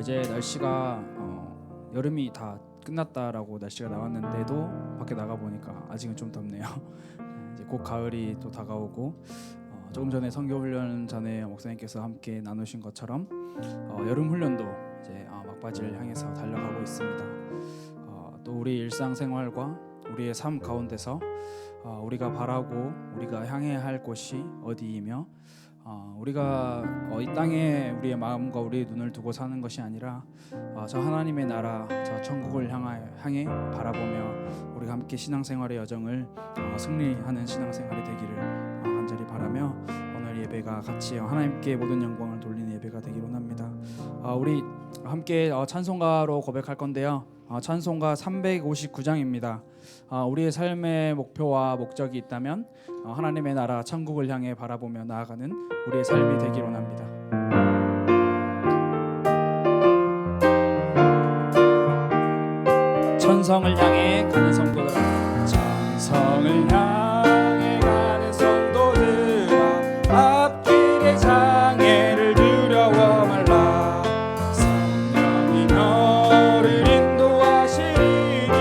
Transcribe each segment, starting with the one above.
이제 날씨가 여름이 다 끝났다라고 날씨가 나왔는데도 밖에 나가 보니까 아직은 좀 덥네요. 이제 곧 가을이 또 다가오고 조금 전에 선교 훈련 전에 목사님께서 함께 나누신 것처럼 여름 훈련도 이제 막바지를 향해서 달려가고 있습니다. 또 우리 일상생활과 우리의 삶 가운데서 우리가 바라고 우리가 향해야 할 곳이 어디이며 우리가 이 땅에 우리의 마음과 우리의 눈을 두고 사는 것이 아니라 저 하나님의 나라, 저 천국을 향해 바라보며 우리가 함께 신앙생활의 여정을 승리하는 신앙생활이 되기를 간절히 바라며 오늘 예배가 같이 하나님께 모든 영광을 돌리는 예배가 되기를 원합니다. 우리 함께 찬송가로 고백할 건데요. 찬송가 359장입니다. 우리의 삶의 목표와 목적이 있다면 하나님의 나라 천국을 향해 바라보며 나아가는 우리의 삶이 되기를 원합니다. 천성을 향해 가는 성도들아, 천성을 향해 가는 성도들아, 앞길의 장애를 두려워 말라. 성령이 너를 인도하시리니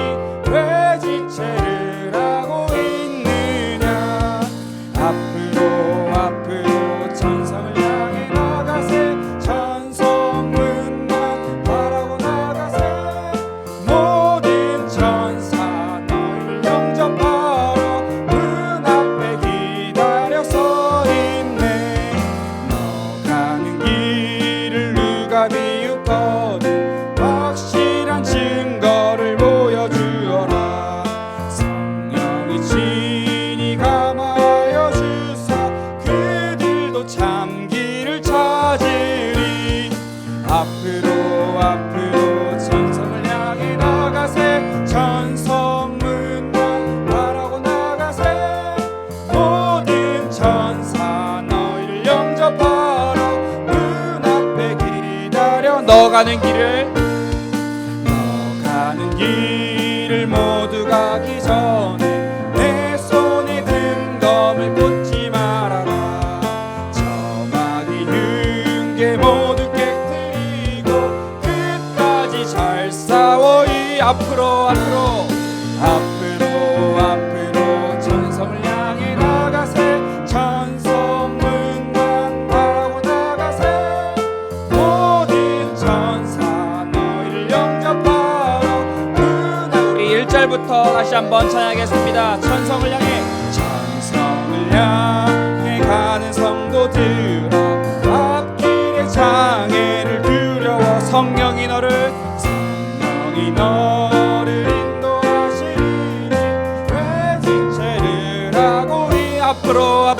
왜 지체를 하고 있느냐. 앞으로 천성을 향해 나가세. 천성문만 바라고 나가세. 모든 천사 너희를 영접하러 문 앞에 기다려 서 있네. 너 가는 길을 누가 비웃거든 확실한 증거를 보여주어라. 성령이 친히 감하여 주사 그들도 참 길을 찾으리. 앞으로 천성을 향해 나가세. 천성문만 바라고 나가세. 모든 천사 너희를 영접하러 문 앞에 기다려. 너 가는 길을 모두 가기 전에 내 손에 든 검을 꽂지 말아라. 저마귀 윤계 모두 깨뜨리고 끝까지 잘 싸워. 이 앞으로 천성을 향해 나가세. 천성문만 바라고 나가세. 모든 천사 너희를 영접하러 문 앞. 우리 1절부터 다시 한번 찬양하겠습니다. 천성을 향해 가는 성도들아, 앞길의 장애를 두려워. 성령이 너를 인도하시리니 왜 지체를 하고. 이 앞으로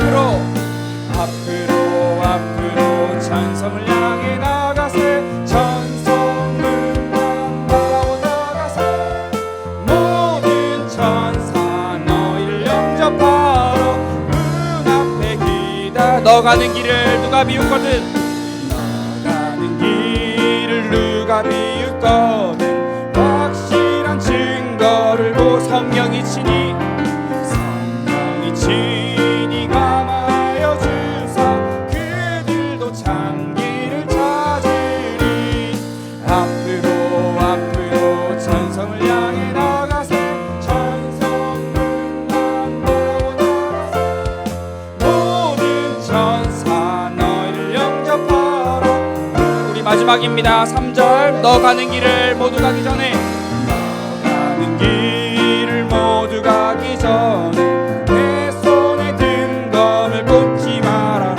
천성을 향해 나가세. 천성문만 바라고 나가세. 모든 천사 너희를 영접하러 문 앞에 기다려. 너 가는 길을 누가 비웃거든 확실한 증거를 보. 성령이 친히 감하여 주사 그들도 참 길을 찾으리. 앞으로 천성을 향해 나가세. 천성문만 바라고 나가세. 모든 천사 너희를 영접하러. 우리 마지막입니다. 3절. 너 가는 길을 모두 가기 전에 내 손에 든 검을 꽂지 말아라.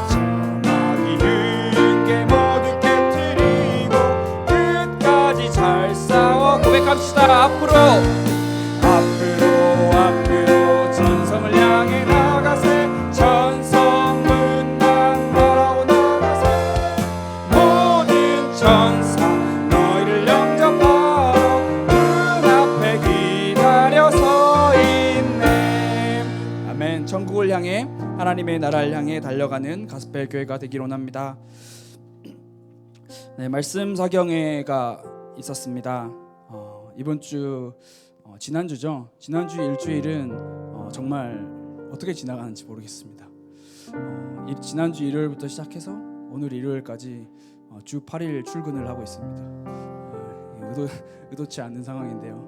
저마귀 윤계 모두 깨뜨리고 끝까지 잘 싸워. 고백합시다. 앞으로 천성을 향해 나가세. 천성문만 바라고 나가세. 모든 천사 너희를 영접하러 문 앞에 기다려 서 있네. 아멘. 천국을 향해 하나님의 나라를 향해 달려가는 가스펠 교회가 되기를 원합니다. 네, 말씀 사경회가 있었습니다. 이번 주 지난주죠. 지난주 일주일은 정말 어떻게 지나가는지 모르겠습니다. 지난주 일요일부터 시작해서 오늘 일요일까지 주 8일 출근을 하고 있습니다. 의도치 않는 상황인데요.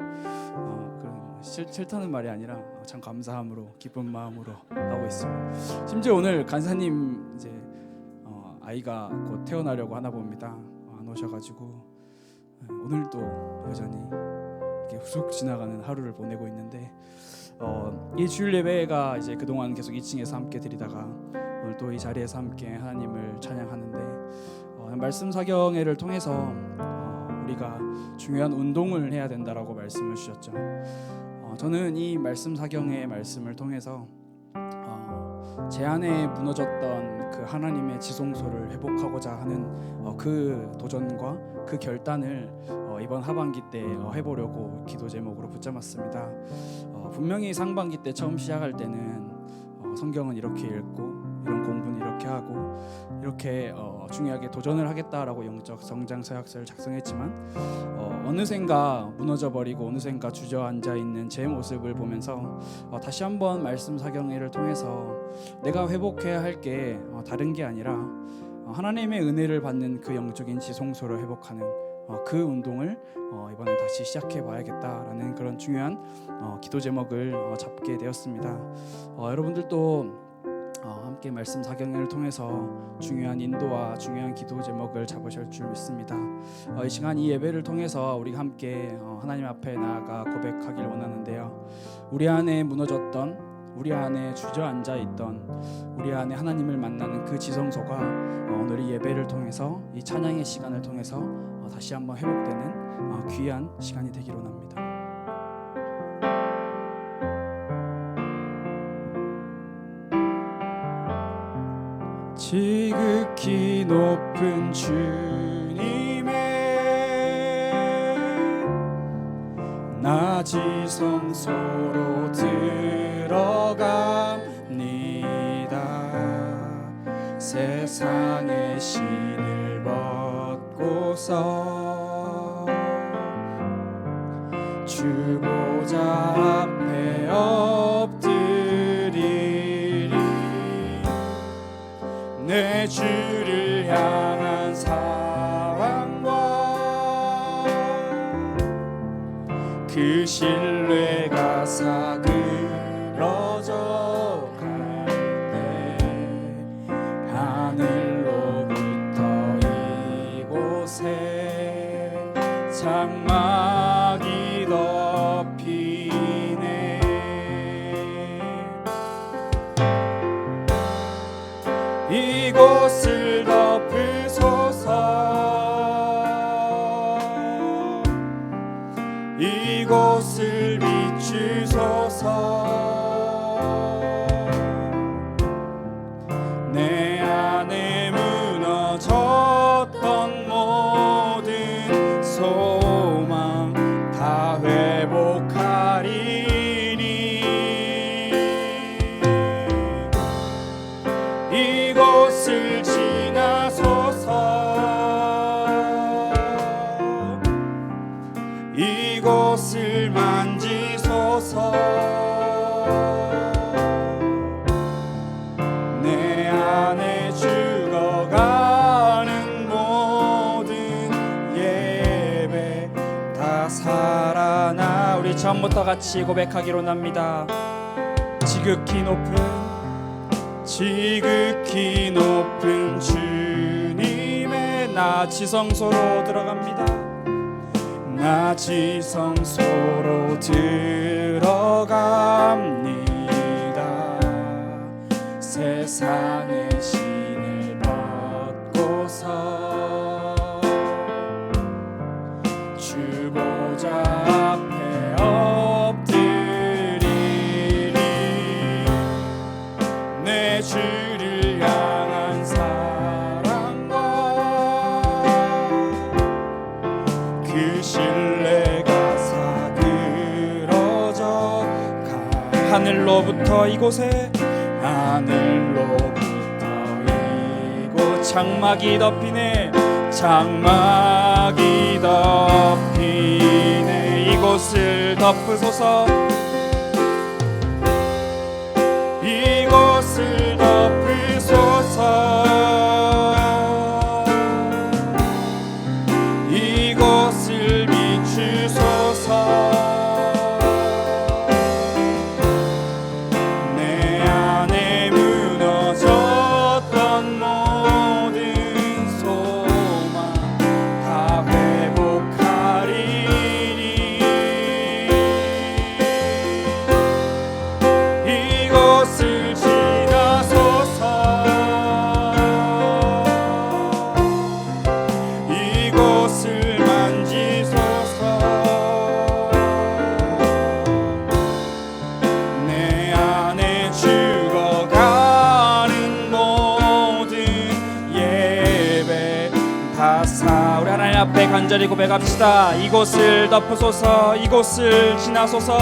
싫다는 말이 아니라 참 감사함으로 기쁜 마음으로 하고 있습니다. 심지어 오늘 간사님 이제 아이가 곧 태어나려고 하나 봅니다. 안 오셔가지고 오늘도 여전히 이렇게 훅 지나가는 하루를 보내고 있는데 이 주일 예배가 이제 그동안 계속 2층에서 함께 드리다가 오늘 또 이 자리에서 함께 하나님을 찬양하는데 말씀 사경회를 통해서 우리가 중요한 운동을 해야 된다라고 말씀을 주셨죠. 저는 이 말씀 사경회의 말씀을 통해서 제 안에 무너졌던 그 하나님의 지성소를 회복하고자 하는 그 도전과 그 결단을 이번 하반기 때 해보려고 기도 제목으로 붙잡았습니다. 분명히 상반기 때 처음 시작할 때는 성경은 이렇게 읽고 이런 공부는 이렇게 하고 이렇게 중요하게 도전을 하겠다라고 영적 성장 서약서를 작성했지만 어느샌가 무너져버리고 어느샌가 주저앉아 있는 제 모습을 보면서 다시 한번 말씀 사경회를 통해서 내가 회복해야 할 게 다른 게 아니라 하나님의 은혜를 받는 그 영적인 지성소를 회복하는 그 운동을 이번에 다시 시작해 봐야겠다라는 그런 중요한 기도 제목을 잡게 되었습니다. 여러분들도 함께 말씀 사경회를 통해서 중요한 인도와 중요한 기도 제목을 잡으실 줄 믿습니다. 이 시간 이 예배를 통해서 우리가 함께 하나님 앞에 나아가 고백하길 원하는데요. 우리 안에 무너졌던, 우리 안에 주저앉아 있던, 우리 안에 하나님을 만나는 그 지성소가 오늘 이 예배를 통해서, 이 찬양의 시간을 통해서 다시 한번 회복되는 귀한 시간이 되기를 원합니다. 지극히 높은 주님의 나 지성소로 들어갑니다. 세상의 신을 벗고서 주 보좌 앞에 엎드리리. 내 주를 향한 사랑과 그 신뢰가 사그러져 갈 때 하늘로부터 이곳에 장막이 덮이네. 이곳을 덮으소서. 이곳을 비추소서. 내 안에 무너졌던 모든 소망 다 회복하리니. 이곳을 지나소서. 이곳을 만지소서. 내 안에 죽어가는 모든 예배 다 살아나. 우리 처음부터 같이 고백하기로 합니다. 지극히 높은 주님의 나 지성소로 들어갑니다. 나 지성소로 들어갑니다. 세상의 신을 벗고서 주 보좌 앞에 엎드리리. 내 주를 향한 사랑과 그 신뢰가 사그러져 가. 하늘로부터 이곳에, 하늘로부터 이곳 장막이 덮이네. 장막이 덮이네. 이곳을 덮으소서. 이곳을 덮으소서. 주시사. 우리 하나님 앞에 간절히 고백합시다. 이곳을 덮으소서, 이곳을 지나소서,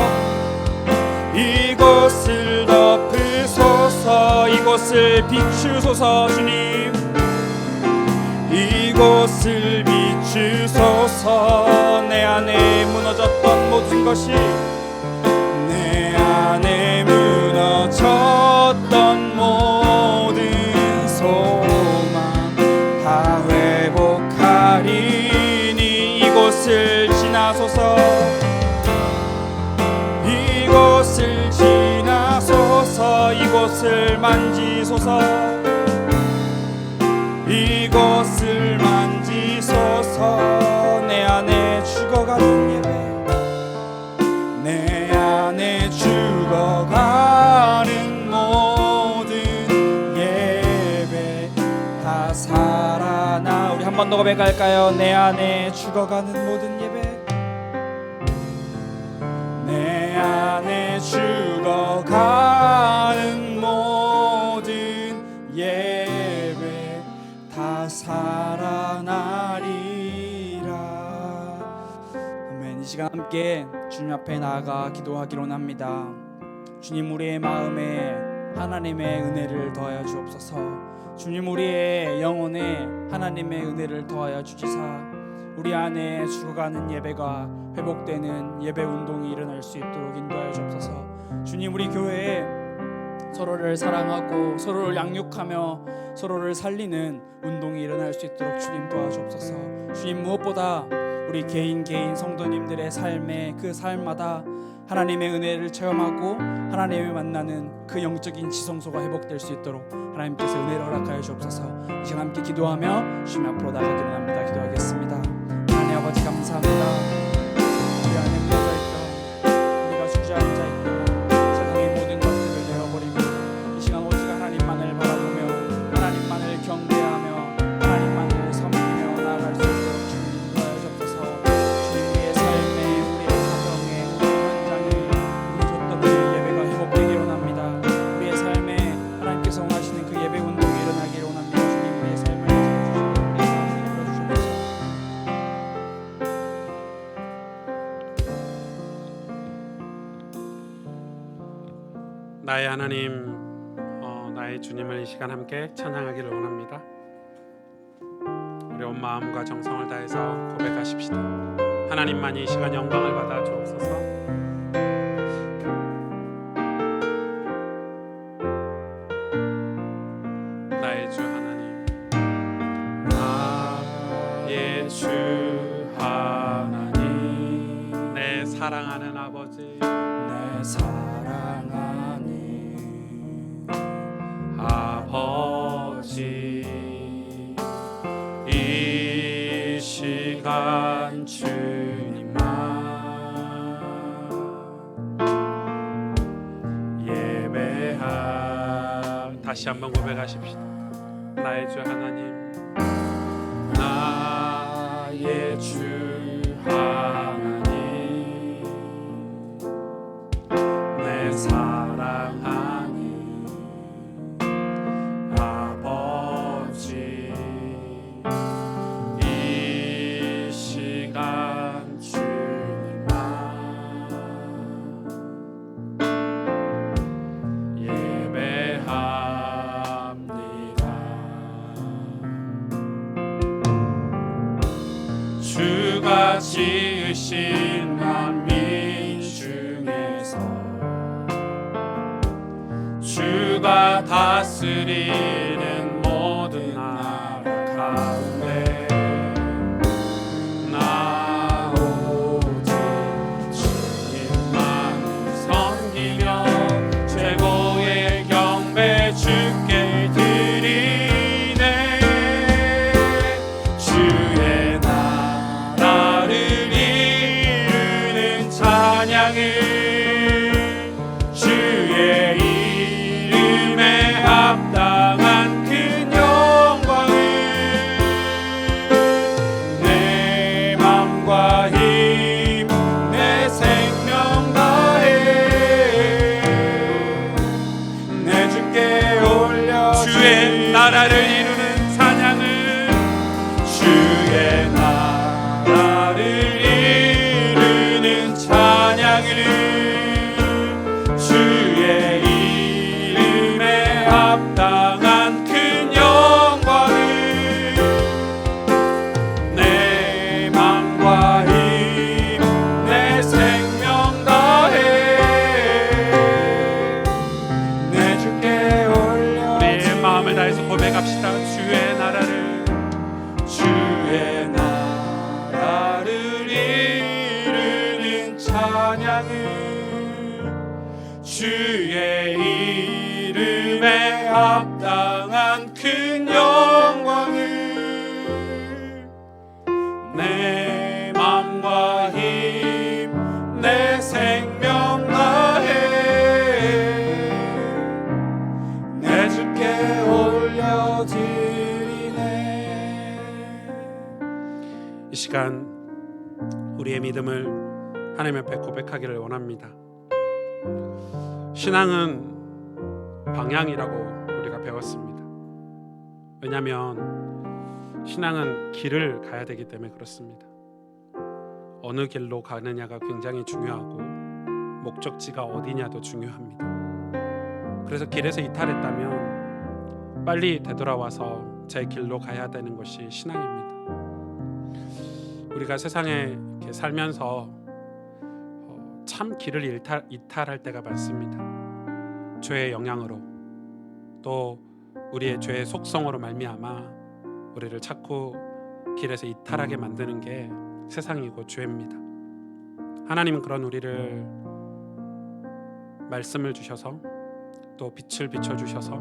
이곳을 덮으소서, 이곳을 비추소서. 주님, 이곳을 비추소서. 내 안에 무너졌던 모든 것이, 내 안에 무너졌던 모든 소망 다 회복하리니 이곳을 지나소서, 이곳을 지나소서, 이곳을 만지소서, 이곳을 만지소서. 내 안에 죽어가는 예배, 내 안에 죽어가는 모든 예배 다 살아나. 우리 한 번 더 고백할까요? 내 안에 죽어가는 모든 예배, 내 안에 죽어가는 모든 예배 다 살아나리라. 아멘. 이 시간 함께 주님 앞에 나아가 기도하기로 합니다. 주님, 우리의 마음에 하나님의 은혜를 더하여 주옵소서. 주님, 우리의 영혼에 하나님의 은혜를 더하여 주시사 우리 안에 죽어가는 예배가 회복되는 예배 운동이 일어날 수 있도록 인도하여 주옵소서. 주님, 우리 교회에 서로를 사랑하고 서로를 양육하며 서로를 살리는 운동이 일어날 수 있도록 주님 도와주옵소서. 주님, 무엇보다 우리 개인 성도님들의 삶에 그 삶마다 하나님의 은혜를 체험하고 하나님을 만나는 그 영적인 지성소가 회복될 수 있도록 하나님께서 은혜를 허락하여 주옵소서. 이 시간 함께 기도하며 주님 앞으로 나가기로 합니다. 기도하겠습니다. 하나님 아버지, 감사합니다. 우리 안에 무너져 있던, 우리가 주저앉아 있던 세상의 모든 것들을 내어버리고 이 시간 오직 하나님만을 바라보며 하나님만을 경배하며 하나님만을 섬기며 나아갈 수 있도록 주님 인도하여 주옵소서. 주님, 우리의 삶에, 우리의 가정에, 우리 현장에 무너졌던 그 예배가 회복되기로 합니다. 우리의 삶에 하나님께서 원하시는 그 예배 운동이 일어나기를 원합니다. 주님, 우리의 삶을 주셔서 나의 하나님, 나의 주님을 이 시간 함께 찬양하기를 원합니다. 우리 온 마음과 정성을 다해서 고백하십시다. 하나님만이 이 시간 영광을 받아 주옵소서. 나의 주 하나님, 나의 주 하나님, 내 사랑하는 아버지, 내 사랑하는 아버지, 이 시간 주님만 예배할. 다시 한번 고백하십시다. 나의 주 하나님, 나의 주 하나님, 내 사랑하는 아버지, 이 시간 주님만 예배합니다. 주가 지으신 만민 중에서 주가 다스리는 모든 나라 가운데 나 오직 주님만 섬기며 최고의 경배 주께 드리네. 주의 나라를 이루는 찬양을 주의 합당한 주의 이름에 합당한 큰 영광을 내 맘과 힘 내 생명 다해 내 주께 올려드리네. 이 시간 우리의 믿음을 하나님 앞에 고백하기를 원합니다. 신앙은 방향이라고 우리가 배웠습니다. 왜냐하면 신앙은 길을 가야 되기 때문에 그렇습니다. 어느 길로 가느냐가 굉장히 중요하고 목적지가 어디냐도 중요합니다. 그래서 길에서 이탈했다면 빨리 되돌아와서 제 길로 가야 되는 것이 신앙입니다. 우리가 세상에 이렇게 살면서 참 길을 이탈할 때가 많습니다. 죄의 영향으로 또 우리의 죄의 속성으로 말미암아 우리를 자꾸 길에서 이탈하게 만드는 게 세상이고 죄입니다. 하나님은 그런 우리를 말씀을 주셔서 또 빛을 비춰주셔서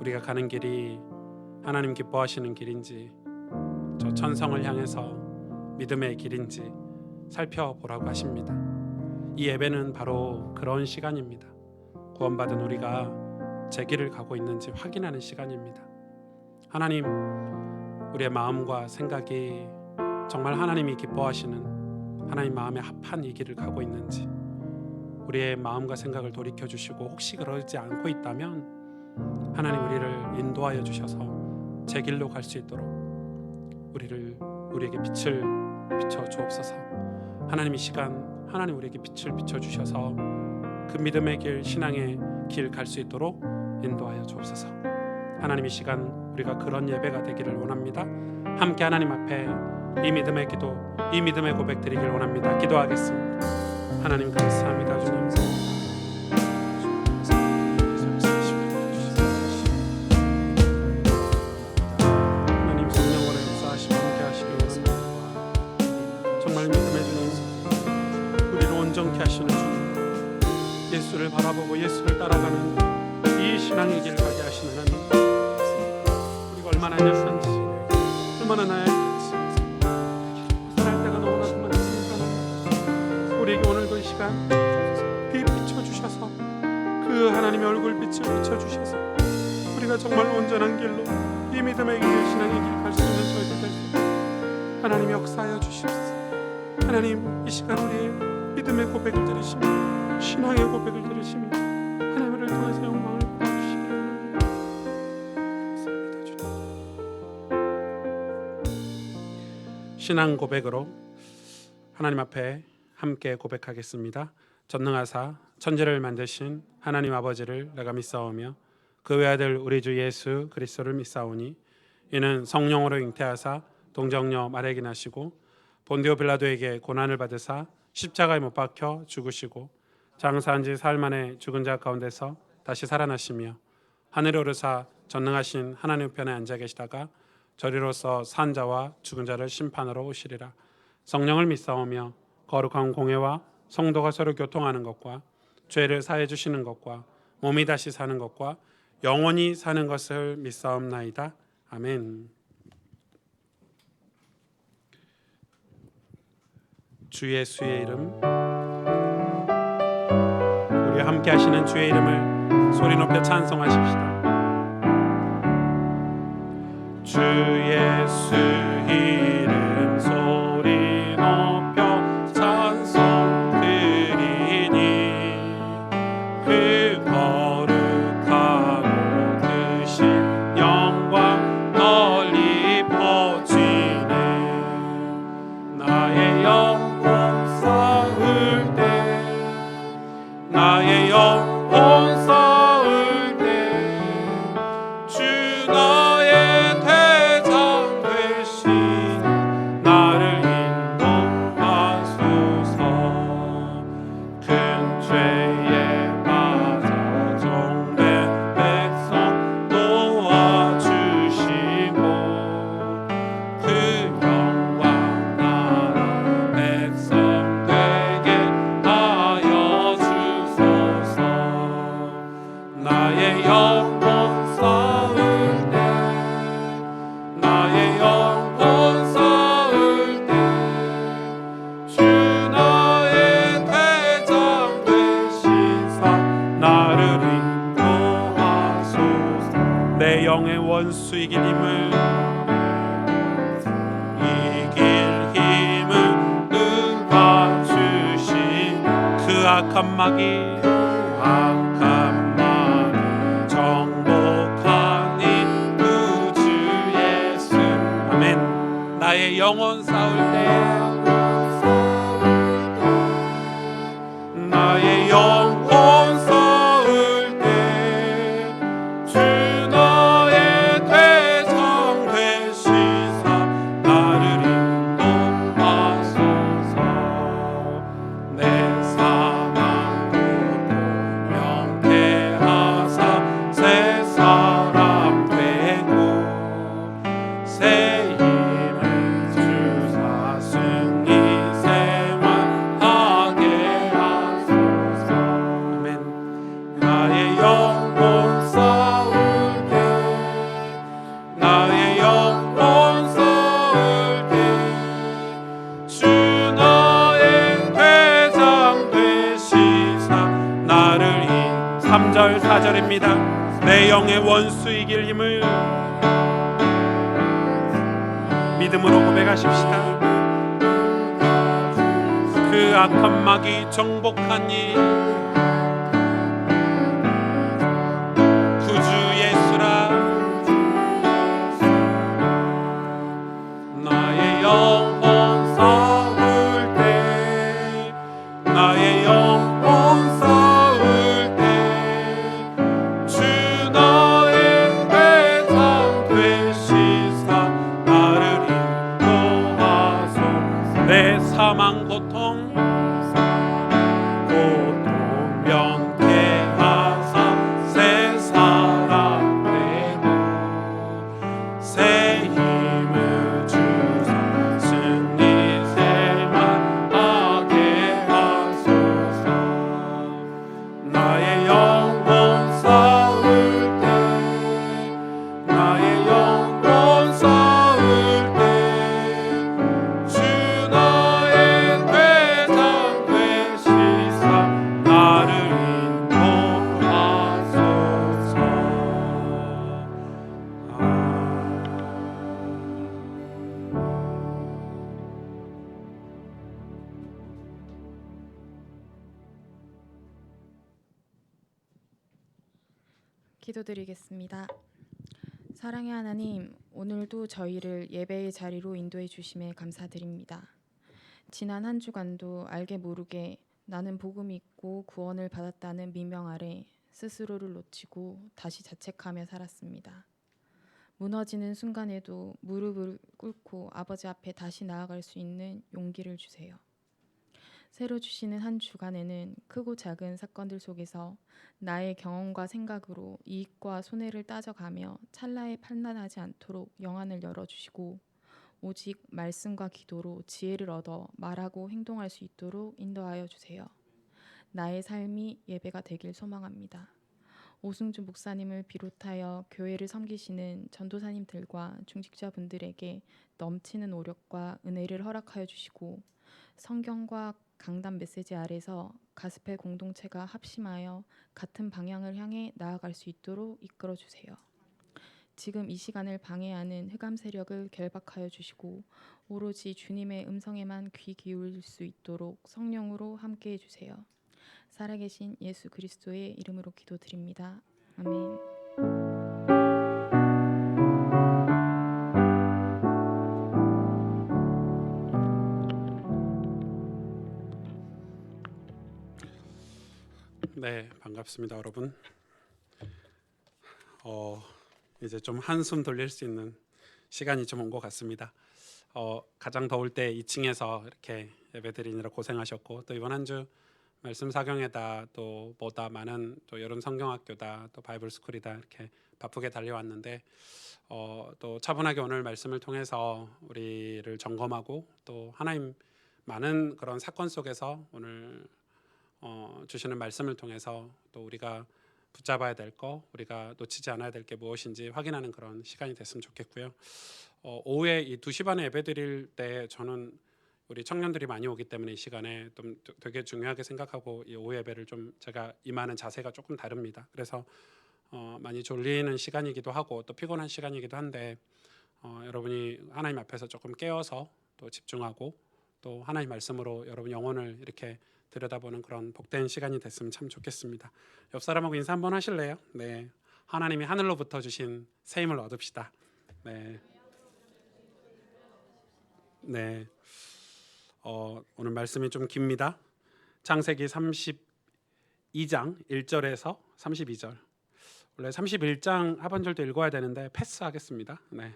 우리가 가는 길이 하나님 기뻐하시는 길인지 저 천성을 향해서 믿음의 길인지 살펴보라고 하십니다. 이 예배는 바로 그런 시간입니다. 구원받은 우리가 제 길을 가고 있는지 확인하는 시간입니다. 하나님, 우리의 마음과 생각이 정말 하나님이 기뻐하시는 하나님 마음에 합한 이 길을 가고 있는지 우리의 마음과 생각을 돌이켜 주시고, 혹시 그러지 않고 있다면 하나님 우리를 인도하여 주셔서 제 길로 갈 수 있도록 우리에게 빛을 비춰 주옵소서. 하나님 이 시간 하나님 우리에게 빛을 비춰 주셔서 그 믿음의 길, 신앙의 길 갈 수 있도록 인도하여 주옵소서. 하나님 이 시간 우리가 그런 예배가 되기를 원합니다. 함께 하나님 앞에 이 믿음의 기도, 이 믿음의 고백 드리길 원합니다. 기도하겠습니다. 하나님 감사합니다. 주님 하나님 성령으로 역사하시고 함께 하시길 원합니다. 정말 믿음의 주님, 우리를 온전케 하시는 주님, 예수를 바라보고 예수를 따라가는 이 신앙의 길 가게 하시는 하나님, 우리가 얼마나 약한지, 얼마나 나약한지 벗어날 때가 너무나도 많습니다. 우리에게 오늘도 이 시간 빛 비춰주셔서 그 하나님의 얼굴 빛을 비춰주셔서 우리가 정말 온전한 길로 이 믿음의 길, 신앙의 길 갈 수 있는 저희들 될 수 있도록 하나님 역사하여 주시옵소서. 하나님 이 시간 우리의 믿음의 고백을 들으시며 신앙의 고백을 들으시며 하나님을 통해서 영광을 받아주시기 원합니다. 감사합니다 주님. 신앙 고백으로 하나님 앞에 함께 고백하겠습니다. 전능하사 천지를 만드신 하나님 아버지를 내가 믿사오며 그 외아들 우리 주 예수 그리스도를 믿사오니 이는 성령으로 잉태하사 동정녀 마리아에게 나시고 본디오 빌라도에게 고난을 받으사 십자가에 못 박혀 죽으시고 장사한 지 사흘 만에 죽은 자 가운데서 다시 살아나시며 하늘에 오르사 전능하신 하나님 편에 앉아 계시다가 저리로서 산 자와 죽은 자를 심판하러 오시리라. 성령을 믿사오며 거룩한 공회와 성도가 서로 교통하는 것과 죄를 사해 주시는 것과 몸이 다시 사는 것과 영원히 사는 것을 믿사옵나이다. 아멘. 주 예수의 이름, 우리 함께 하시는 주의 이름을 소리 높여 찬송하십시다. 주 예수 이름 소리 높여 찬송 드리니 그 거룩하고 크신 영광 널리 퍼지네. 나의 영혼 쌓을 때, 나의 영혼 쌓을 때 주 나의 대장 되시 악한 마귀 정복하니 구주 예수. 아멘. 나의 영혼 싸울 때 나의 영혼 싸울 때 주 너의 대장 되시사 나를 인도하소서. 내 사망 고통 명쾌하사 새 사람 되고 새 힘을 주사 승리 생활하게 하소서. 아멘. 나의 영혼 싸울 때 나의 영혼 싸울 때 주 너의 대장 되시사 나를 3절 4절입니다. 내 영의 원수 이길 힘을 믿음으로 고백하십시다. 그 악한 마귀 정복하니 구주 예수라. 나의 영혼 싸울 때 나의 영혼 싸울 때 주 너의 대장 되시사 나를 인도하소서. 내 사망 고통 명쾌하사 새 사람 되고 새 힘을 주사 승리 생활하게 하소서. 나의 영혼 싸울 때 나의 영혼 싸울 때 주 너의 대장 되시사 나를 인도하소서. 기도드리겠습니다. 사랑의 하나님, 오늘도 저희를 예배의 자리로 인도해 주심에 감사드립니다. 지난 한 주간도 알게 모르게 나는 복음이 있고 구원을 받았다는 미명 아래 스스로를 놓치고 다시 자책하며 살았습니다. 무너지는 순간에도 무릎을 꿇고 아버지 앞에 다시 나아갈 수 있는 용기를 주세요. 새로 주시는 한 주간에는 크고 작은 사건들 속에서 나의 경험과 생각으로 이익과 손해를 따져가며 찰나에 판단하지 않도록 영안을 열어주시고 오직 말씀과 기도로 지혜를 얻어 말하고 행동할 수 있도록 인도하여 주세요. 나의 삶이 예배가 되길 소망합니다. 오승주 목사님을 비롯하여 교회를 섬기시는 전도사님들과 중직자분들에게 넘치는 오력과 은혜를 허락하여 주시고 성경과 강단 메시지 아래서 가스펠 공동체가 합심하여 같은 방향을 향해 나아갈 수 있도록 이끌어 주세요. 지금 이 시간을 방해하는 흑암 세력을 결박하여 주시고 오로지 주님의 음성에만 귀 기울일 수 있도록 성령으로 함께해 주세요. 살아계신 예수 그리스도의 이름으로 기도드립니다. 아멘. 네, 반갑습니다, 여러분. 이제 좀 한숨 돌릴 수 있는 시간이 좀 온 것 같습니다. 가장 더울 때 2층에서 이렇게 예배드리느라 고생하셨고 또 이번 한 주 말씀 사경에다 또 보다 많은 또 여름 성경학교다 또 바이블 스쿨이다 이렇게 바쁘게 달려왔는데 또 차분하게 오늘 말씀을 통해서 우리를 점검하고 또 하나님 많은 그런 사건 속에서 오늘 주시는 말씀을 통해서 또 우리가 붙잡아야 될 거, 우리가 놓치지 않아야 될 게 무엇인지 확인하는 그런 시간이 됐으면 좋겠고요. 오후에 이 2시 반에 예배드릴 때 저는 우리 청년들이 많이 오기 때문에 이 시간에 좀 되게 중요하게 생각하고 이 오후 예배를 좀 제가 임하는 자세가 조금 다릅니다. 그래서 많이 졸리는 시간이기도 하고 또 피곤한 시간이기도 한데 여러분이 하나님 앞에서 조금 깨어서 또 집중하고 또 하나님 말씀으로 여러분 영혼을 이렇게 들여다보는 그런 복된 시간이 됐으면 참 좋겠습니다. 옆 사람하고 인사 한번 하실래요? 네, 하나님이 하늘로부터 주신 새 힘을 얻읍시다. 네, 네. 오늘 말씀이 좀 깁니다. 창세기 32장 1절에서 32절. 원래 31장 하반절도 읽어야 되는데 패스하겠습니다. 네,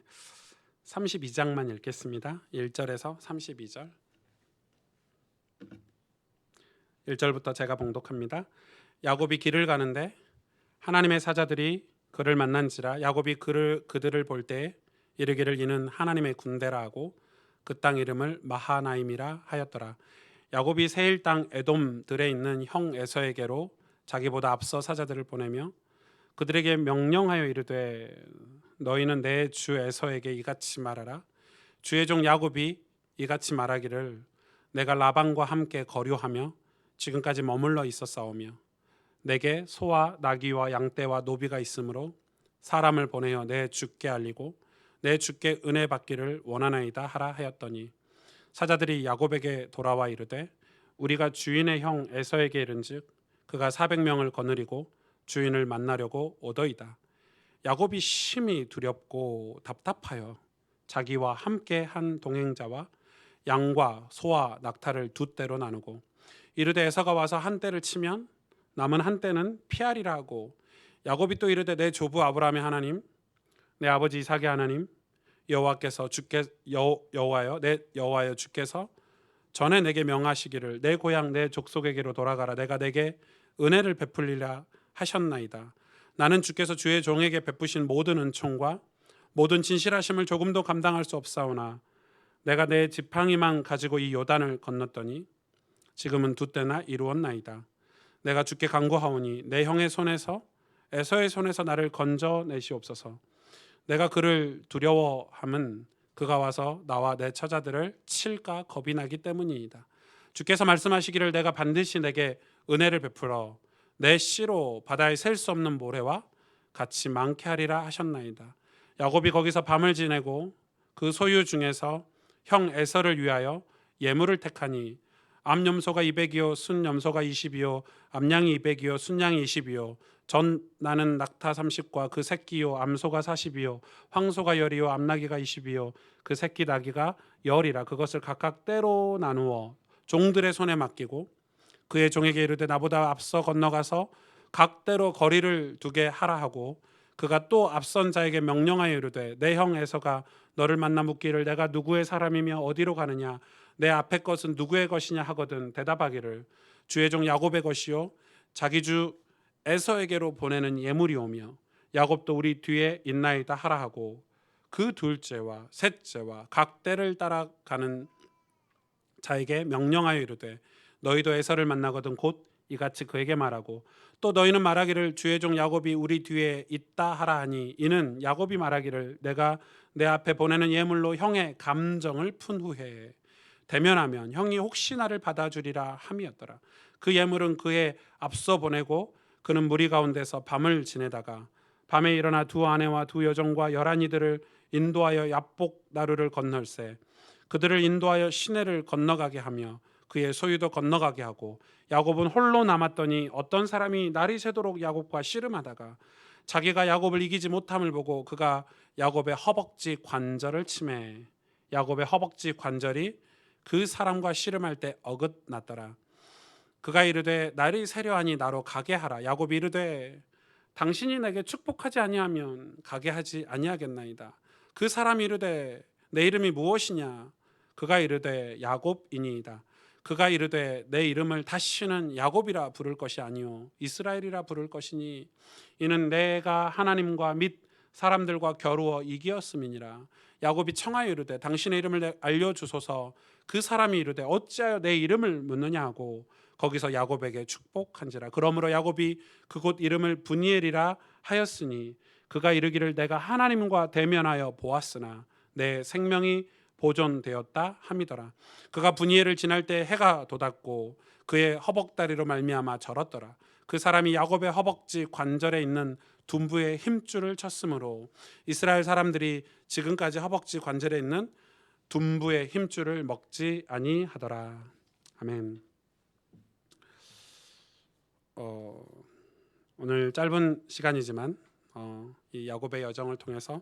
32장만 읽겠습니다. 1절에서 32절. 1절부터 제가 봉독합니다. 야곱이 길을 가는데 하나님의 사자들이 그를 만난지라. 야곱이 그들을 볼 때 이르기를 이는 하나님의 군대라 하고 그 땅 이름을 마하나임이라 하였더라. 야곱이 세일 땅 에돔들에 있는 형 에서에게로 자기보다 앞서 사자들을 보내며 그들에게 명령하여 이르되 너희는 내 주 에서에게 이같이 말하라. 주의 종 야곱이 이같이 말하기를 내가 라반과 함께 거류하며 지금까지 머물러 있었사오며 내게 소와 나귀와 양떼와 노비가 있으므로 사람을 보내어 내 주께 알리고 내 주께 은혜 받기를 원하나이다 하라 하였더니 사자들이 야곱에게 돌아와 이르되 우리가 주인의 형 에서에게 이른즉 그가 400명을 거느리고 주인을 만나려고 오더이다. 야곱이 심히 두렵고 답답하여 자기와 함께 한 동행자와 양과 소와 낙타를 두 떼로 나누고 이르되 에서가 와서 한 떼를 치면 남은 한 떼는 피하리라 하고 야곱이 또 이르되 내 조부 아브라함의 하나님 내 아버지 이삭의 하나님 여호와여 주께서 전에 내게 명하시기를 내 고향 내 족속에게로 돌아가라. 내가 내게 은혜를 베풀리라 하셨나이다. 나는 주께서 주의 종에게 베푸신 모든 은총과 모든 진실하심을 조금도 감당할 수 없사오나 내가 내 지팡이만 가지고 이 요단을 건넜더니 지금은 두 때나 이루었나이다. 내가 주께 간구하오니 내 형의 손에서 에서의 손에서 나를 건져내시옵소서. 내가 그를 두려워함은 그가 와서 나와 내 처자들을 칠까 겁이 나기 때문이다. 주께서 말씀하시기를 내가 반드시 내게 은혜를 베풀어 내 씨로 바다에 셀 수 없는 모래와 같이 많게 하리라 하셨나이다. 야곱이 거기서 밤을 지내고 그 소유 중에서 형 에서를 위하여 예물을 택하니 암염소가 200이요 순염소가 20이요 암양이 200이요 순양이 20이요 전 나는 낙타 30과 그 새끼요 암소가 40이요 황소가 10이요 암나귀가 20이요 그 새끼 나귀가 10이라. 그것을 각각 떼로 나누어 종들의 손에 맡기고 그의 종에게 이르되 나보다 앞서 건너가서 각 떼로 거리를 두게 하라 하고 그가 또 앞선 자에게 명령하여 이르되 내 형 에서가 너를 만나 묻기를 내가 누구의 사람이며 어디로 가느냐 내 앞의 것은 누구의 것이냐 하거든 대답하기를 주의 종 야곱의 것이요 자기 주 에서에게로 보내는 예물이오며 야곱도 우리 뒤에 있나이다 하라 하고 그 둘째와 셋째와 각 떼를 따라가는 자에게 명령하여 이르되 너희도 에서를 만나거든 곧 이같이 그에게 말하고 또 너희는 말하기를 주의 종 야곱이 우리 뒤에 있다 하라 하니 이는 야곱이 말하기를 내가 내 앞에 보내는 예물로 형의 감정을 푼 후에 대면하면 형이 혹시 나를 받아주리라 함이었더라. 그 예물은 그의 앞서 보내고 그는 무리 가운데서 밤을 지내다가 밤에 일어나 두 아내와 두 여종과 11이들을 인도하여 야복 나루를 건널세 그들을 인도하여 시내를 건너가게 하며 그의 소유도 건너가게 하고 야곱은 홀로 남았더니 어떤 사람이 날이 새도록 야곱과 씨름하다가 자기가 야곱을 이기지 못함을 보고 그가 야곱의 허벅지 관절을 치매 야곱의 허벅지 관절이 그 사람과 씨름할 때 어긋났더라. 그가 이르되 날이 새려하니 나로 가게 하라. 야곱이 이르되 당신이 내게 축복하지 아니하면 가게 하지 아니하겠나이다. 그 사람이 이르되 내 이름이 무엇이냐? 그가 이르되 야곱이니이다. 그가 이르되 내 이름을 다시는 야곱이라 부를 것이 아니요 이스라엘이라 부를 것이니 이는 내가 하나님과 및 사람들과 겨루어 이기었음이니라. 야곱이 청하여 이르되 당신의 이름을 알려주소서. 그 사람이 이르되 어찌하여 내 이름을 묻느냐 하고 거기서 야곱에게 축복한지라. 그러므로 야곱이 그곳 이름을 브니엘이라 하였으니 그가 이르기를 내가 하나님과 대면하여 보았으나 내 생명이 보존되었다 함이더라. 그가 브니엘을 지날 때 해가 돋았고 그의 허벅다리로 말미암아 절었더라. 그 사람이 야곱의 허벅지 관절에 있는 둔부의 힘줄을 쳤으므로 이스라엘 사람들이 지금까지 허벅지 관절에 있는 둔부의 힘줄을 먹지 아니하더라. 아멘. 오늘 짧은 시간이지만 이 야곱의 여정을 통해서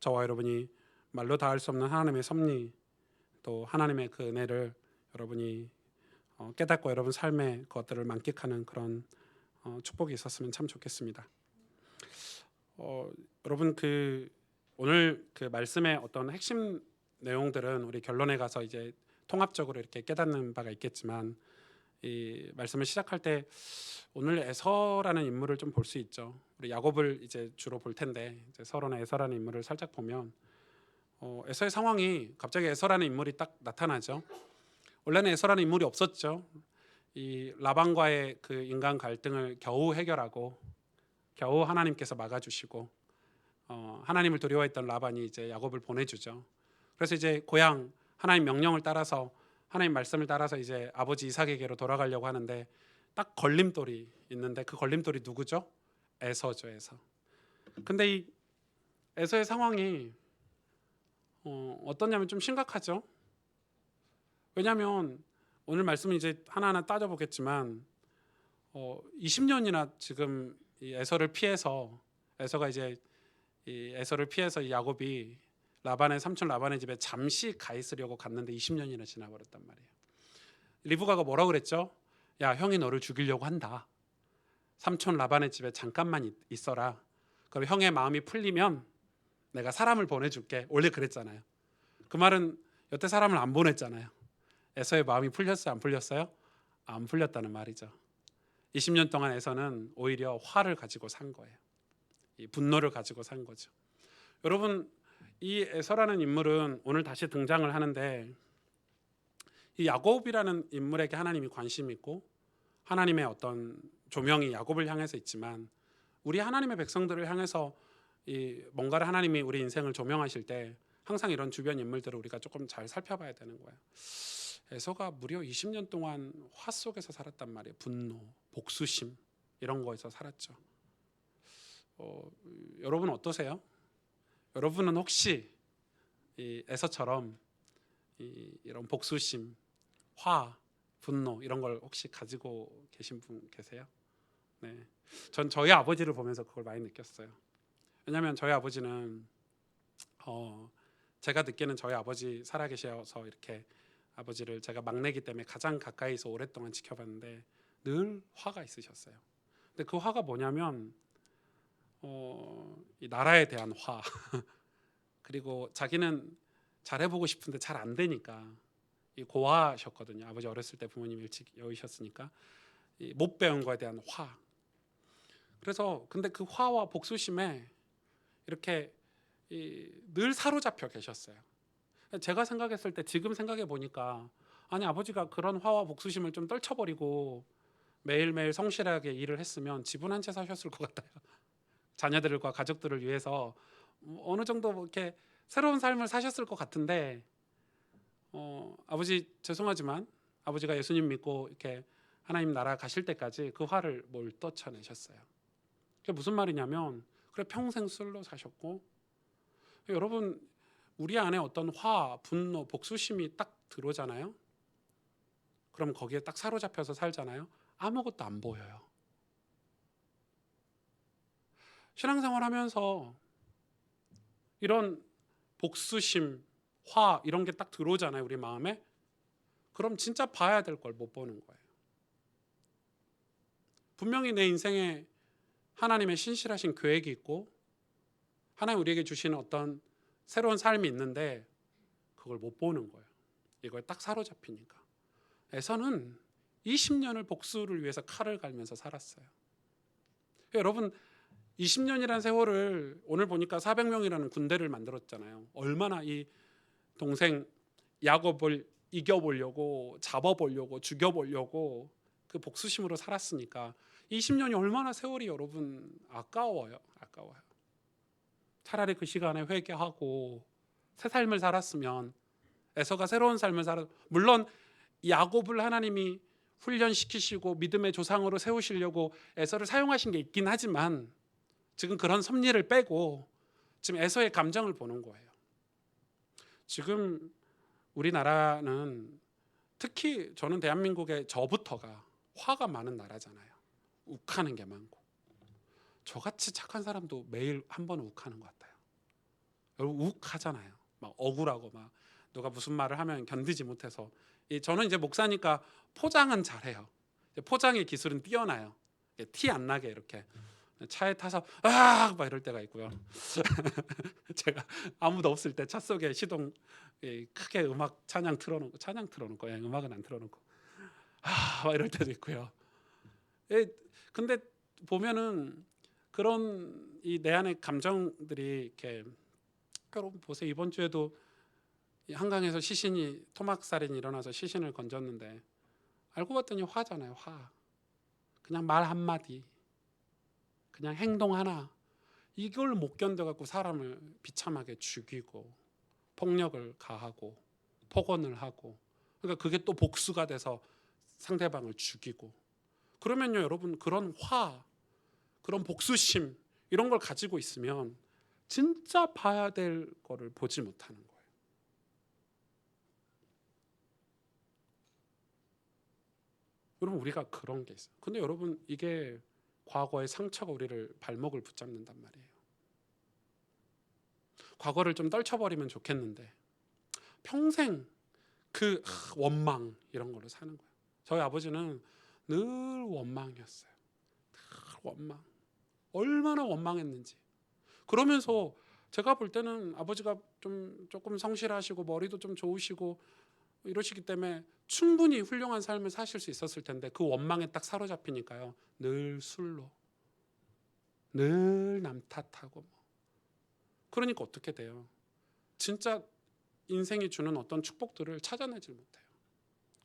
저와 여러분이 말로 다 할 수 없는 하나님의 섭리, 또 하나님의 그 은혜를 여러분이 깨닫고 여러분 삶의 것들을 만끽하는 그런 축복이 있었으면 참 좋겠습니다. 여러분 오늘 그 말씀의 어떤 핵심 내용들은 우리 결론에 가서 이제 통합적으로 이렇게 깨닫는 바가 있겠지만, 이 말씀을 시작할 때 오늘 에서라는 인물을 좀 볼 수 있죠. 우리 야곱을 이제 주로 볼 텐데, 이제 서론의 에서라는 인물을 살짝 보면 에서의 상황이 갑자기 에서라는 인물이 딱 나타나죠. 원래는 에서라는 인물이 없었죠. 이 라반과의 그 인간 갈등을 겨우 해결하고 겨우 하나님께서 막아주시고 하나님을 두려워했던 라반이 이제 야곱을 보내주죠. 그래서 이제 고향 하나님 명령을 따라서 하나님 말씀을 따라서 이제 아버지 이삭에게로 돌아가려고 하는데 딱 걸림돌이 있는데, 그 걸림돌이 누구죠? 에서죠, 에서. 근데 이 에서의 상황이 어떠냐면 좀 심각하죠. 왜냐하면 오늘 말씀을 이제 하나하나 따져보겠지만 20년이나 지금 이 에서를 피해서 이 야곱이 라반의 삼촌 라반의 집에 잠시 가 있으려고 갔는데 20년이나 지나버렸단 말이에요. 리브가가 뭐라고 그랬죠? 야, 형이 너를 죽이려고 한다. 삼촌 라반의 집에 잠깐만 있어라. 그럼 형의 마음이 풀리면 내가 사람을 보내줄게. 원래 그랬잖아요. 그 말은 여태 사람을 안 보냈잖아요. 에서의 마음이 풀렸어요? 안 풀렸어요? 안 풀렸다는 말이죠. 20년 동안 에서는 오히려 화를 가지고 산 거예요. 이 분노를 가지고 산 거죠. 여러분, 이 에서라는 인물은 오늘 다시 등장을 하는데, 이 야곱이라는 인물에게 하나님이 관심이 있고 하나님의 어떤 조명이 야곱을 향해서 있지만, 우리 하나님의 백성들을 향해서 이 뭔가를 하나님이 우리 인생을 조명하실 때 항상 이런 주변 인물들을 우리가 조금 잘 살펴봐야 되는 거예요. 에서가 무려 20년 동안 화 속에서 살았단 말이에요. 분노, 복수심 이런 거에서 살았죠. 여러분 어떠세요? 여러분은 혹시 이 에서처럼 이런 복수심, 화, 분노 이런 걸 혹시 가지고 계신 분 계세요? 네, 전 저희 아버지를 보면서 그걸 많이 느꼈어요. 왜냐하면 저희 아버지는 제가 듣기에는 저희 아버지 살아계셔서 이렇게 아버지를 제가 막내기 때문에 가장 가까이서 오랫동안 지켜봤는데 늘 화가 있으셨어요. 근데 그 화가 뭐냐면 이 나라에 대한 화 그리고 자기는 잘해보고 싶은데 잘 안 되니까 고아셨거든요. 아버지 어렸을 때 부모님 일찍 여의셨으니까 못 배운 거에 대한 화. 그래서 근데 그 화와 복수심에 이렇게 늘 사로잡혀 계셨어요. 제가 생각했을 때 지금 생각해 보니까 아니 아버지가 그런 화와 복수심을 좀 떨쳐버리고 매일매일 성실하게 일을 했으면 집은 한 채 사셨을 것 같아요. 자녀들과 가족들을 위해서 어느 정도 이렇게 새로운 삶을 사셨을 것 같은데 아버지 죄송하지만 아버지가 예수님 믿고 이렇게 하나님 나라 가실 때까지 그 화를 뭘 떨쳐내셨어요. 그게 무슨 말이냐면 그래 평생 술로 사셨고, 여러분 우리 안에 어떤 화, 분노, 복수심이 딱 들어오잖아요. 그럼 거기에 딱 사로잡혀서 살잖아요. 아무것도 안 보여요. 신앙생활 하면서 이런 복수심, 화 이런 게 딱 들어오잖아요, 우리 마음에. 그럼 진짜 봐야 될 걸 못 보는 거예요. 분명히 내 인생에 하나님의 신실하신 계획이 있고 하나님 우리에게 주시는 어떤 새로운 삶이 있는데 그걸 못 보는 거예요. 이걸 딱 사로잡히니까. 에서는 20년을 복수를 위해서 칼을 갈면서 살았어요. 여러분 20년이라는 세월을 오늘 보니까 400명이라는 군대를 만들었잖아요. 얼마나 이 동생 야곱을 이겨보려고 잡아보려고 죽여보려고 그 복수심으로 살았으니까 20년이 얼마나 세월이 여러분 아까워요. 차라리 그 시간에 회개하고 새 삶을 살았으면, 에서가 새로운 삶을 물론 야곱을 하나님이 훈련시키시고 믿음의 조상으로 세우시려고 에서를 사용하신 게 있긴 하지만 지금 그런 섭리를 빼고 지금 에서의 감정을 보는 거예요. 지금 우리나라는 특히 저는 대한민국의 저부터가 화가 많은 나라잖아요. 욱하는 게 많고. 저같이 착한 사람도 매일 한 번은 욱하는 것 같아요. 여러분 욱하잖아요. 막 억울하고 막 누가 무슨 말을 하면 견디지 못해서. 저는 이제 목사니까 포장은 잘해요. 포장의 기술은 뛰어나요. 티 안 나게 이렇게 차에 타서 막 이럴 때가 있고요. 제가 아무도 없을 때 차 속에 시동 크게 음악 찬양 틀어놓고 음악은 안 틀어놓고 막 이럴 때도 있고요. 근데 보면은 그런 이 내 안의 감정들이 이렇게, 여러분 보세요. 이번 주에도 한강에서 토막살인이 일어나서 시신을 건졌는데 알고 봤더니 화잖아요. 화. 그냥 말 한마디, 그냥 행동 하나, 이걸 못 견뎌갖고 사람을 비참하게 죽이고 폭력을 가하고 폭언을 하고, 그러니까 그게 또 복수가 돼서 상대방을 죽이고. 그러면요 여러분, 그런 화, 그런 복수심 이런 걸 가지고 있으면 진짜 봐야 될 거를 보지 못하는 거예요. 여러분 우리가 그런 게 있어요. 근데 여러분 이게 과거의 상처가 우리를 발목을 붙잡는단 말이에요. 과거를 좀 떨쳐버리면 좋겠는데 평생 그 원망 이런 걸로 사는 거예요. 저희 아버지는 늘 원망이었어요. 늘 원망. 얼마나 원망했는지. 그러면서 제가 볼 때는 아버지가 조금 성실하시고 머리도 좀 좋으시고 이러시기 때문에 충분히 훌륭한 삶을 사실 수 있었을 텐데 그 원망에 딱 사로잡히니까요. 늘 술로, 늘 남 탓하고 그러니까 어떻게 돼요? 진짜 인생이 주는 어떤 축복들을 찾아내질 못해요.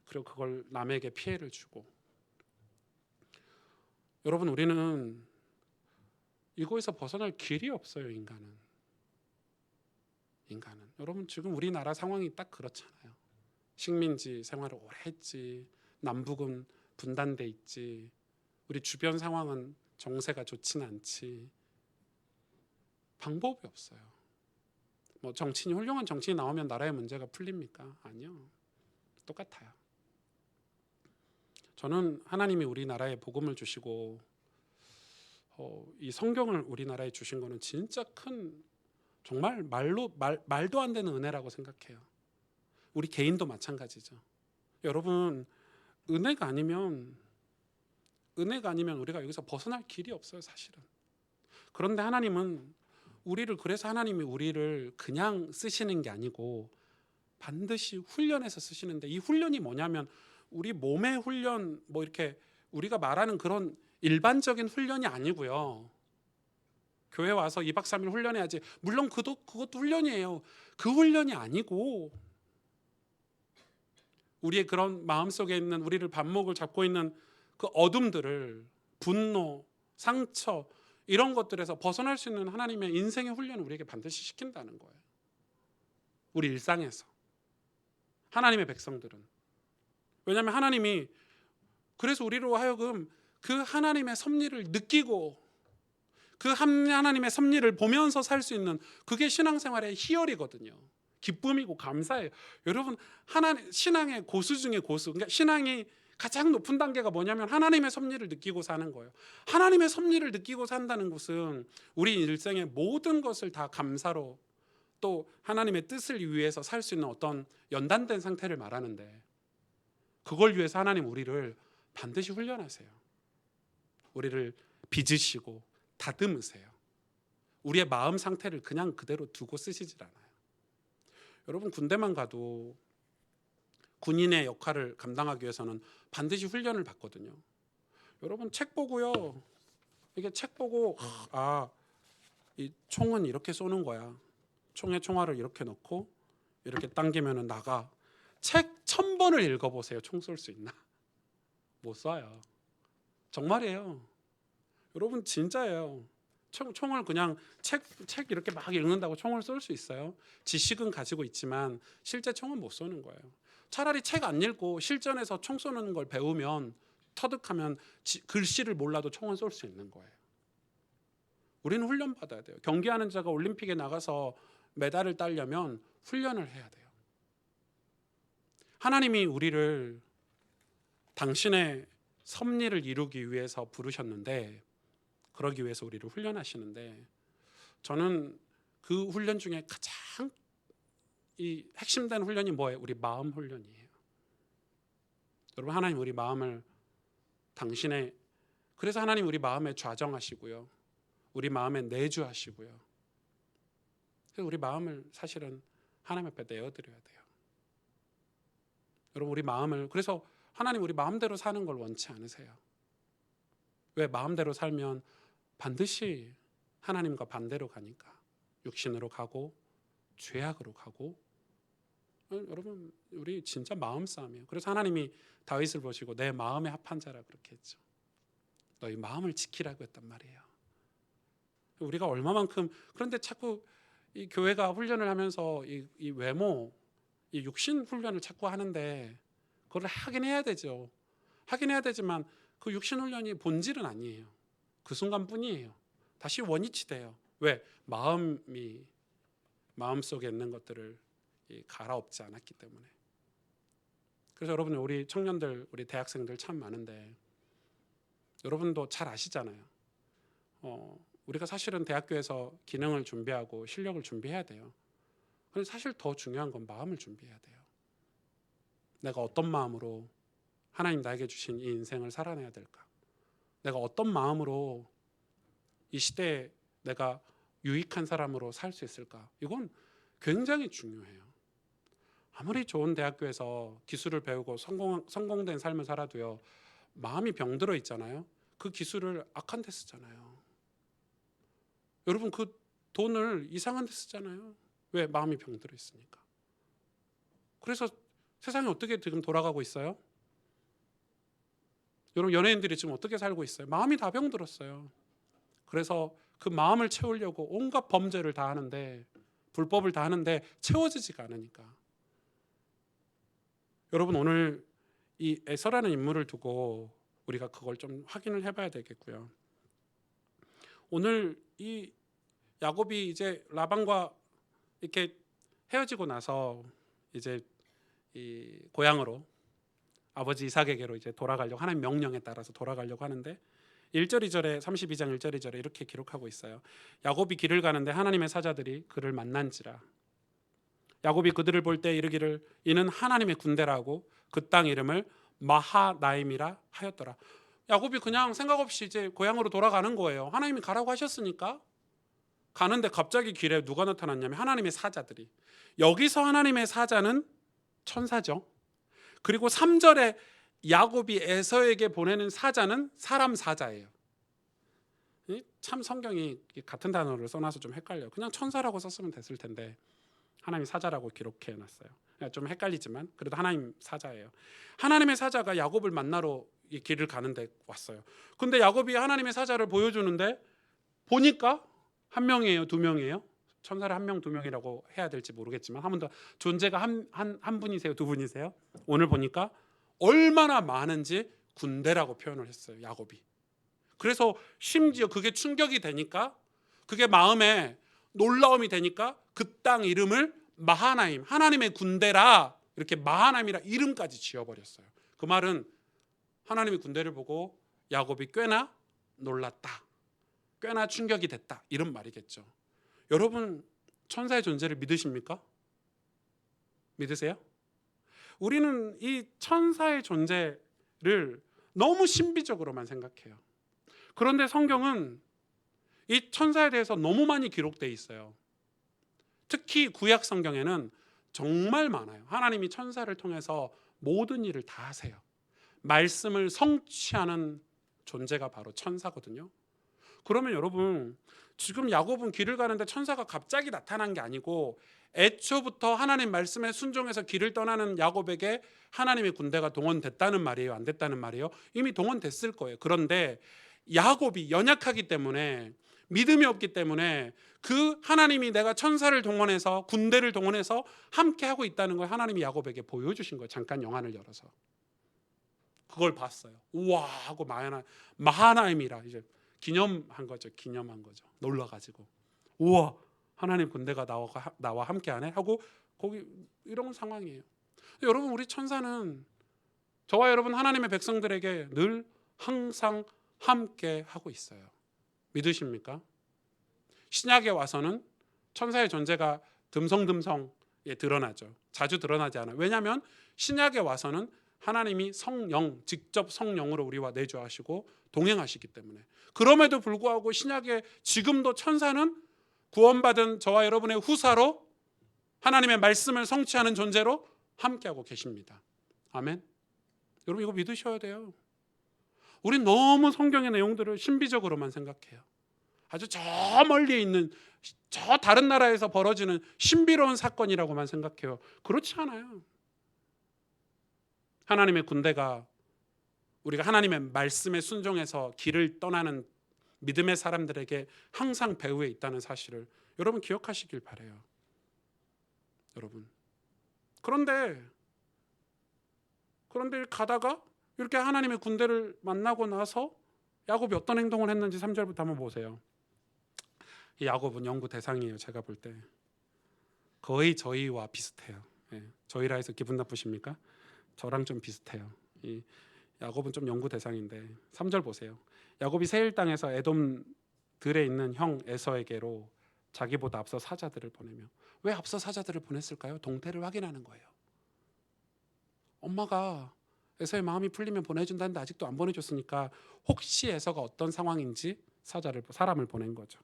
그리고 그걸 남에게 피해를 주고. 여러분 우리는 이거에서 벗어날 길이 없어요. 인간은. 여러분 지금 우리나라 상황이 딱 그렇잖아요. 식민지 생활을 오래 했지, 남북은 분단돼 있지, 우리 주변 상황은 정세가 좋지는 않지. 방법이 없어요. 훌륭한 정치인이 나오면 나라의 문제가 풀립니까? 아니요. 똑같아요. 저는 하나님이 우리나라에 복음을 주시고 이 성경을 우리나라에 주신 거는 진짜 큰, 정말 말도 안 되는 은혜라고 생각해요. 우리 개인도 마찬가지죠. 여러분 은혜가 아니면 우리가 여기서 벗어날 길이 없어요, 사실은. 그런데 그래서 하나님이 우리를 그냥 쓰시는 게 아니고 반드시 훈련해서 쓰시는데, 이 훈련이 뭐냐면 우리 몸의 훈련, 이렇게 우리가 말하는 그런 일반적인 훈련이 아니고요. 교회 와서 2박 3일 훈련해야지. 물론 그것도 훈련이에요. 그 훈련이 아니고 우리의 그런 마음속에 있는, 우리를 발목을 잡고 있는 그 어둠들을, 분노, 상처 이런 것들에서 벗어날 수 있는 하나님의 인생의 훈련을 우리에게 반드시 시킨다는 거예요. 우리 일상에서. 하나님의 백성들은. 왜냐하면 하나님이 그래서 우리로 하여금 그 하나님의 섭리를 느끼고 그 하나님의 섭리를 보면서 살 수 있는, 그게 신앙생활의 희열이거든요. 기쁨이고 감사예요. 여러분 신앙의 고수 중에 고수. 그러니까 신앙이 가장 높은 단계가 뭐냐면 하나님의 섭리를 느끼고 사는 거예요. 하나님의 섭리를 느끼고 산다는 것은 우리 일생의 모든 것을 다 감사로, 또 하나님의 뜻을 위해서 살 수 있는 어떤 연단된 상태를 말하는데, 그걸 위해서 하나님 우리를 반드시 훈련하세요. 우리를 빚으시고 다듬으세요. 우리의 마음 상태를 그냥 그대로 두고 쓰시질 않아요. 여러분 군대만 가도 군인의 역할을 감당하기 위해서는 반드시 훈련을 받거든요. 여러분 책 보고요. 이게 책 보고 이 총은 이렇게 쏘는 거야. 총에 총알을 이렇게 넣고 이렇게 당기면은 나가. 책 1000번을 읽어보세요. 총 쏠 수 있나? 못 쏴요. 정말이에요. 여러분 진짜예요. 총을 그냥 책 이렇게 막 읽는다고 총을 쏠 수 있어요? 지식은 가지고 있지만 실제 총은 못 쏘는 거예요. 차라리 책 안 읽고 실전에서 총 쏘는 걸 배우면, 터득하면 글씨를 몰라도 총은 쏠 수 있는 거예요. 우리는 훈련 받아야 돼요. 경기하는 자가 올림픽에 나가서 메달을 따려면 훈련을 해야 돼요. 하나님이 우리를 당신의 섭리를 이루기 위해서 부르셨는데, 그러기 위해서 우리를 훈련하시는데, 저는 그 훈련 중에 가장 이 핵심된 훈련이 뭐예요? 우리 마음 훈련이에요. 여러분, 하나님 우리 마음을 당신의, 그래서 하나님 우리 마음에 좌정하시고요, 우리 마음에 내주하시고요. 그래서 우리 마음을 사실은 하나님 앞에 내어드려야 돼요. 여러분, 우리 마음을, 그래서 하나님 우리 마음대로 사는 걸 원치 않으세요. 왜? 마음대로 살면 반드시 하나님과 반대로 가니까. 육신으로 가고 죄악으로 가고. 여러분, 우리 진짜 마음 싸움이에요. 그래서 하나님이 다윗을 보시고 내 마음에 합한 자라 그렇게 했죠. 너희 마음을 지키라고 했단 말이에요. 우리가 얼마만큼, 그런데 자꾸 이 교회가 훈련을 하면서 이 외모, 이 육신 훈련을 자꾸 하는데, 그걸 하긴 해야 되죠. 하긴 해야 되지만 그 육신 훈련이 본질은 아니에요. 그 순간뿐이에요. 다시 원위치 돼요. 왜? 마음속에 있는 것들을 갈아엎지 않았기 때문에. 그래서 여러분, 우리 청년들, 우리 대학생들 참 많은데, 여러분도 잘 아시잖아요. 우리가 사실은 대학교에서 기능을 준비하고 실력을 준비해야 돼요. 그런데 사실 더 중요한 건 마음을 준비해야 돼요. 내가 어떤 마음으로 하나님 나에게 주신 이 인생을 살아내야 될까? 내가 어떤 마음으로 이 시대에 내가 유익한 사람으로 살 수 있을까? 이건 굉장히 중요해요. 아무리 좋은 대학교에서 기술을 배우고 성공된 삶을 살아도요, 마음이 병들어 있잖아요. 그 기술을 악한 데 쓰잖아요. 여러분, 그 돈을 이상한 데 쓰잖아요. 왜? 마음이 병들어 있으니까. 그래서 세상이 어떻게 지금 돌아가고 있어요? 여러분, 연예인들이 지금 어떻게 살고 있어요? 마음이 다 병들었어요. 그래서 그 마음을 채우려고 온갖 범죄를 다 하는데, 불법을 다 하는데 채워지지가 않으니까. 여러분, 오늘 이 에서라는 인물을 두고 우리가 그걸 좀 확인을 해봐야 되겠고요. 오늘 이 야곱이 이제 라반과 이렇게 헤어지고 나서 이제 이 고향으로 아버지 이삭에게로 이제 돌아가려고, 하나님 명령에 따라서 돌아가려고 하는데, 1절 2절에 32장 1절 2절에 이렇게 기록하고 있어요. 야곱이 길을 가는데 하나님의 사자들이 그를 만난지라. 야곱이 그들을 볼 때 이르기를 이는 하나님의 군대라고 그 땅 이름을 마하나임이라 하였더라. 야곱이 그냥 생각 없이 이제 고향으로 돌아가는 거예요. 하나님이 가라고 하셨으니까 가는데 갑자기 길에 누가 나타났냐면 하나님의 사자들이. 여기서 하나님의 사자는 천사죠. 그리고 3절에 야곱이 에서에게 보내는 사자는 사람 사자예요. 참 성경이 같은 단어를 써놔서 좀 헷갈려요. 그냥 천사라고 썼으면 됐을 텐데 하나님 사자라고 기록해 놨어요. 좀 헷갈리지만 그래도 하나님 사자예요. 하나님의 사자가 야곱을 만나러 이 길을 가는데 왔어요. 근데 야곱이 하나님의 사자를 보여주는데 보니까 한 명이에요, 두 명이에요? 천사를 한 명, 두 명이라고 해야 될지 모르겠지만 한 번 더, 존재가 한 분이세요, 두 분이세요? 오늘 보니까 얼마나 많은지 군대라고 표현을 했어요, 야곱이. 그래서 심지어 그게 충격이 되니까, 그게 마음에 놀라움이 되니까 그 땅 이름을 마하나임, 하나님의 군대라, 이렇게 마하나임이라 이름까지 지어버렸어요. 그 말은 하나님의 군대를 보고 야곱이 꽤나 놀랐다, 꽤나 충격이 됐다, 이런 말이겠죠. 여러분, 천사의 존재를 믿으십니까? 믿으세요? 우리는 이 천사의 존재를 너무 신비적으로만 생각해요. 그런데 성경은 이 천사에 대해서 너무 많이 기록되어 있어요. 특히 구약 성경에는 정말 많아요. 하나님이 천사를 통해서 모든 일을 다 하세요. 말씀을 성취하는 존재가 바로 천사거든요. 그러면 여러분, 지금 야곱은 길을 가는데 천사가 갑자기 나타난 게 아니고 애초부터 하나님 말씀에 순종해서 길을 떠나는 야곱에게 하나님의 군대가 동원됐다는 말이에요, 안 됐다는 말이에요? 이미 동원됐을 거예요. 그런데 야곱이 연약하기 때문에, 믿음이 없기 때문에 그 하나님이 내가 천사를 동원해서, 군대를 동원해서 함께 하고 있다는 걸 하나님이 야곱에게 보여주신 거예요. 잠깐 영안을 열어서. 그걸 봤어요. 우와 하고 마하나임이라 이제 기념한 거죠. 놀라가지고 우와, 하나님 군대가 나와 함께하네 하고 거기 이런 상황이에요. 여러분, 우리 천사는 저와 여러분 하나님의 백성들에게 늘 항상 함께 하고 있어요. 믿으십니까? 신약에 와서는 천사의 존재가 듬성듬성에 드러나죠. 자주 드러나지 않아요. 왜냐하면 신약에 와서는 하나님이 성령, 직접 성령으로 우리와 내주하시고 동행하시기 때문에. 그럼에도 불구하고 신약에 지금도 천사는 구원받은 저와 여러분의 후사로 하나님의 말씀을 성취하는 존재로 함께하고 계십니다. 아멘. 여러분 이거 믿으셔야 돼요. 우린 너무 성경의 내용들을 신비적으로만 생각해요. 아주 저 멀리 있는 저 다른 나라에서 벌어지는 신비로운 사건이라고만 생각해요. 그렇지 않아요. 하나님의 군대가 우리가 하나님의 말씀에 순종해서 길을 떠나는 믿음의 사람들에게 항상 배후에 있다는 사실을 여러분 기억하시길 바라요. 여러분. 그런데 가다가 이렇게 하나님의 군대를 만나고 나서 야곱이 어떤 행동을 했는지 3절부터 한번 보세요. 이 야곱은 연구 대상이에요. 제가 볼 때 거의 저희와 비슷해요. 예, 저희라 해서 기분 나쁘십니까? 저랑 좀 비슷해요. 이 야곱은 좀 연구 대상인데 3절 보세요. 야곱이 세일 땅에서 에돔들에 있는 형 에서에게로 자기보다 앞서 사자들을 보내며, 왜 앞서 사자들을 보냈을까요? 동태를 확인하는 거예요. 엄마가 에서의 마음이 풀리면 보내준다는데 아직도 안 보내줬으니까 혹시 에서가 어떤 상황인지 사람을 보낸 거죠.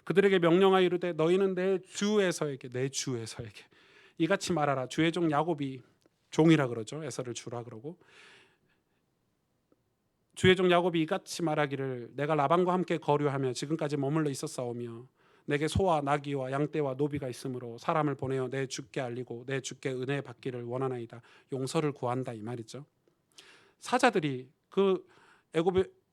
그들에게 명령하여 이르되 너희는 내 주 에서에게 이같이 말하라. 주의 종 야곱이, 종이라 그러죠. 에서를 주라 그러고, 주의 종 야곱이 이같이 말하기를 내가 라반과 함께 거류하며 지금까지 머물러 있었사오며 내게 소와 나귀와 양떼와 노비가 있으므로 사람을 보내어 내 주께 알리고 내 주께 은혜 받기를 원하나이다. 용서를 구한다 이 말이죠. 사자들이 그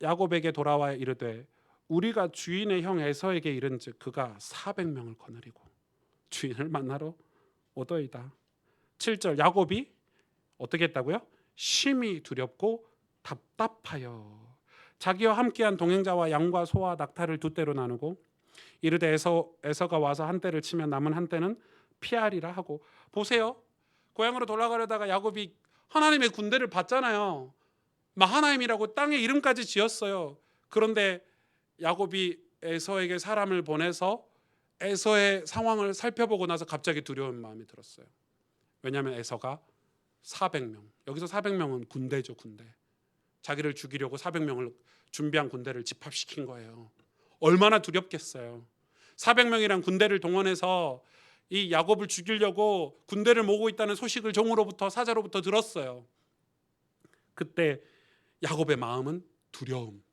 야곱에게 돌아와 이르되 우리가 주인의 형 에서에게 이른즉 그가 400명을 거느리고 주인을 만나러 오더이다. 7절 야곱이 어떻게 했다고요? 심히 두렵고 답답하여 자기와 함께한 동행자와 양과 소와 낙타를 두 떼로 나누고 이르되 에서가 와서 한 떼를 치면 남은 한 떼는 피하리라 하고. 보세요. 고향으로 돌아가려다가 야곱이 하나님의 군대를 봤잖아요. 마하나임이라고 땅의 이름까지 지었어요. 그런데 야곱이 에서에게 사람을 보내서 에서의 상황을 살펴보고 나서 갑자기 두려운 마음이 들었어요. 왜냐하면 에서가 400명, 여기서 400명은 군대죠. 군대. 자기를 죽이려고 400명을 준비한 군대를 집합시킨 거예요. 얼마나 두렵겠어요. 400명이란 군대를 동원해서 이 야곱을 죽이려고 군대를 모으고 있다는 소식을 종으로부터, 사자로부터 들었어요. 그때 야곱의 마음은 두려움,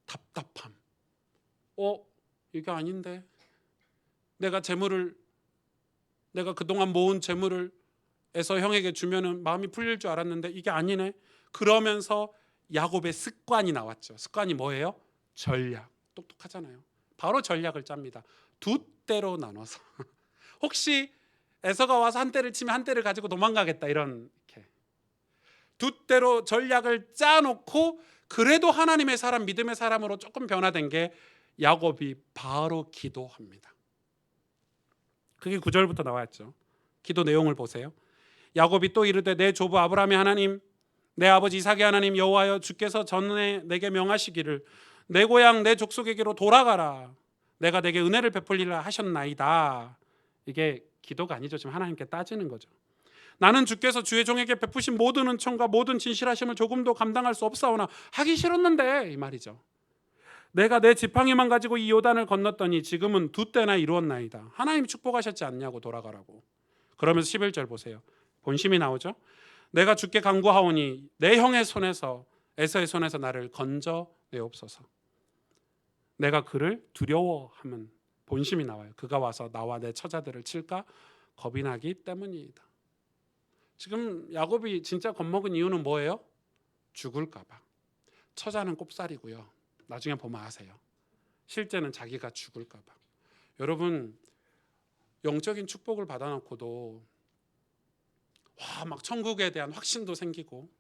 답답함. 이게 아닌데 내가 그동안 모은 재물을 에서 형에게 주면은 마음이 풀릴 줄 알았는데 이게 아니네. 그러면서 야곱의 습관이 나왔죠. 습관이 뭐예요? 전략. 똑똑하잖아요. 바로 전략을 짭니다. 두 떼로 나눠서 혹시 에서가 와서 한 떼를 치면 한 떼를 가지고 도망가겠다, 이런 이렇게 두 떼로 전략을 짜놓고, 그래도 하나님의 사람, 믿음의 사람으로 조금 변화된 게 야곱이 바로 기도합니다. 그게 9절부터 나왔죠. 기도 내용을 보세요. 야곱이 또 이르되 내 조부 아브라함의 하나님, 내 아버지 이삭의 하나님 여호와여, 주께서 전에 내게 명하시기를 내 고향 내 족속에게로 돌아가라. 내가 내게 은혜를 베풀리라 하셨나이다. 이게 기도가 아니죠. 지금 하나님께 따지는 거죠. 나는 주께서 주의 종에게 베푸신 모든 은총과 모든 진실하심을 조금도 감당할 수 없사오나 하기 싫었는데 이 말이죠. 내가 내 지팡이만 가지고 이 요단을 건넜더니 지금은 두 때나 이루었나이다. 하나님 축복하셨지 않냐고 돌아가라고. 그러면서 11절 보세요. 본심이 나오죠. 내가 주께 간구하오니 내 형의 손에서, 에서의 손에서 나를 건져내옵소서. 내가 그를 두려워하면 본심이 나와요. 그가 와서 나와 내 처자들을 칠까 겁이 나기 때문이다. 지금 야곱이 진짜 겁먹은 이유는 뭐예요? 죽을까 봐. 처자는 꼽살이고요. 나중에 보면 아세요. 실제는 자기가 죽을까 봐. 여러분, 영적인 축복을 받아놓고도 막 천국에 대한 확신도 생기고,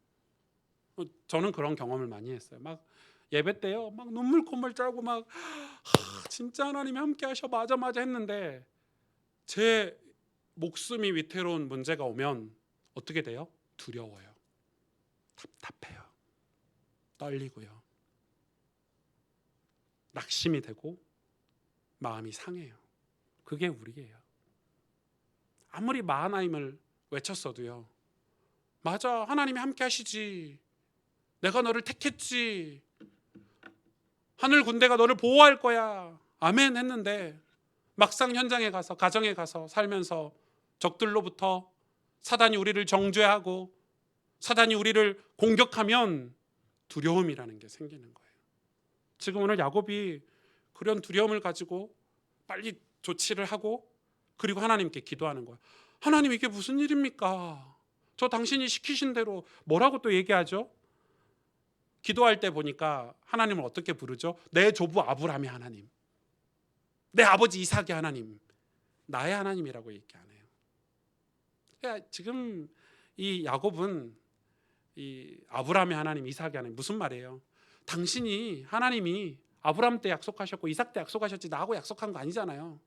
저는 그런 경험을 많이 했어요. 막 예배 때요, 막 눈물 콧물 짜고 막 진짜 하나님이 함께 하셔, 맞아 했는데 제 목숨이 위태로운 문제가 오면 어떻게 돼요? 두려워요. 답답해요. 떨리고요. 낙심이 되고 마음이 상해요. 그게 우리예요. 아무리 마하나임을 외쳤어도요. 맞아, 하나님이 함께 하시지. 내가 너를 택했지. 하늘 군대가 너를 보호할 거야. 아멘 했는데 막상 현장에 가서, 가정에 가서 살면서 적들로부터 사단이 우리를 정죄하고 사단이 우리를 공격하면 두려움이라는 게 생기는 거예요. 지금 오늘 야곱이 그런 두려움을 가지고 빨리 조치를 하고 그리고 하나님께 기도하는 거예요. 하나님, 이게 무슨 일입니까? 저 당신이 시키신 대로 뭐라고 또 얘기하죠? 기도할 때 보니까 하나님을 어떻게 부르죠? 내 조부 아브라함의 하나님, 내 아버지 이삭의 하나님, 나의 하나님이라고 얘기 안 해요. 그러니까 지금 이 야곱은 이 아브라함의 하나님, 이삭의 하나님, 무슨 말이에요? 당신이, 하나님이 아브라함 때 약속하셨고 이삭 때 약속하셨지 나하고 약속한 거 아니잖아요.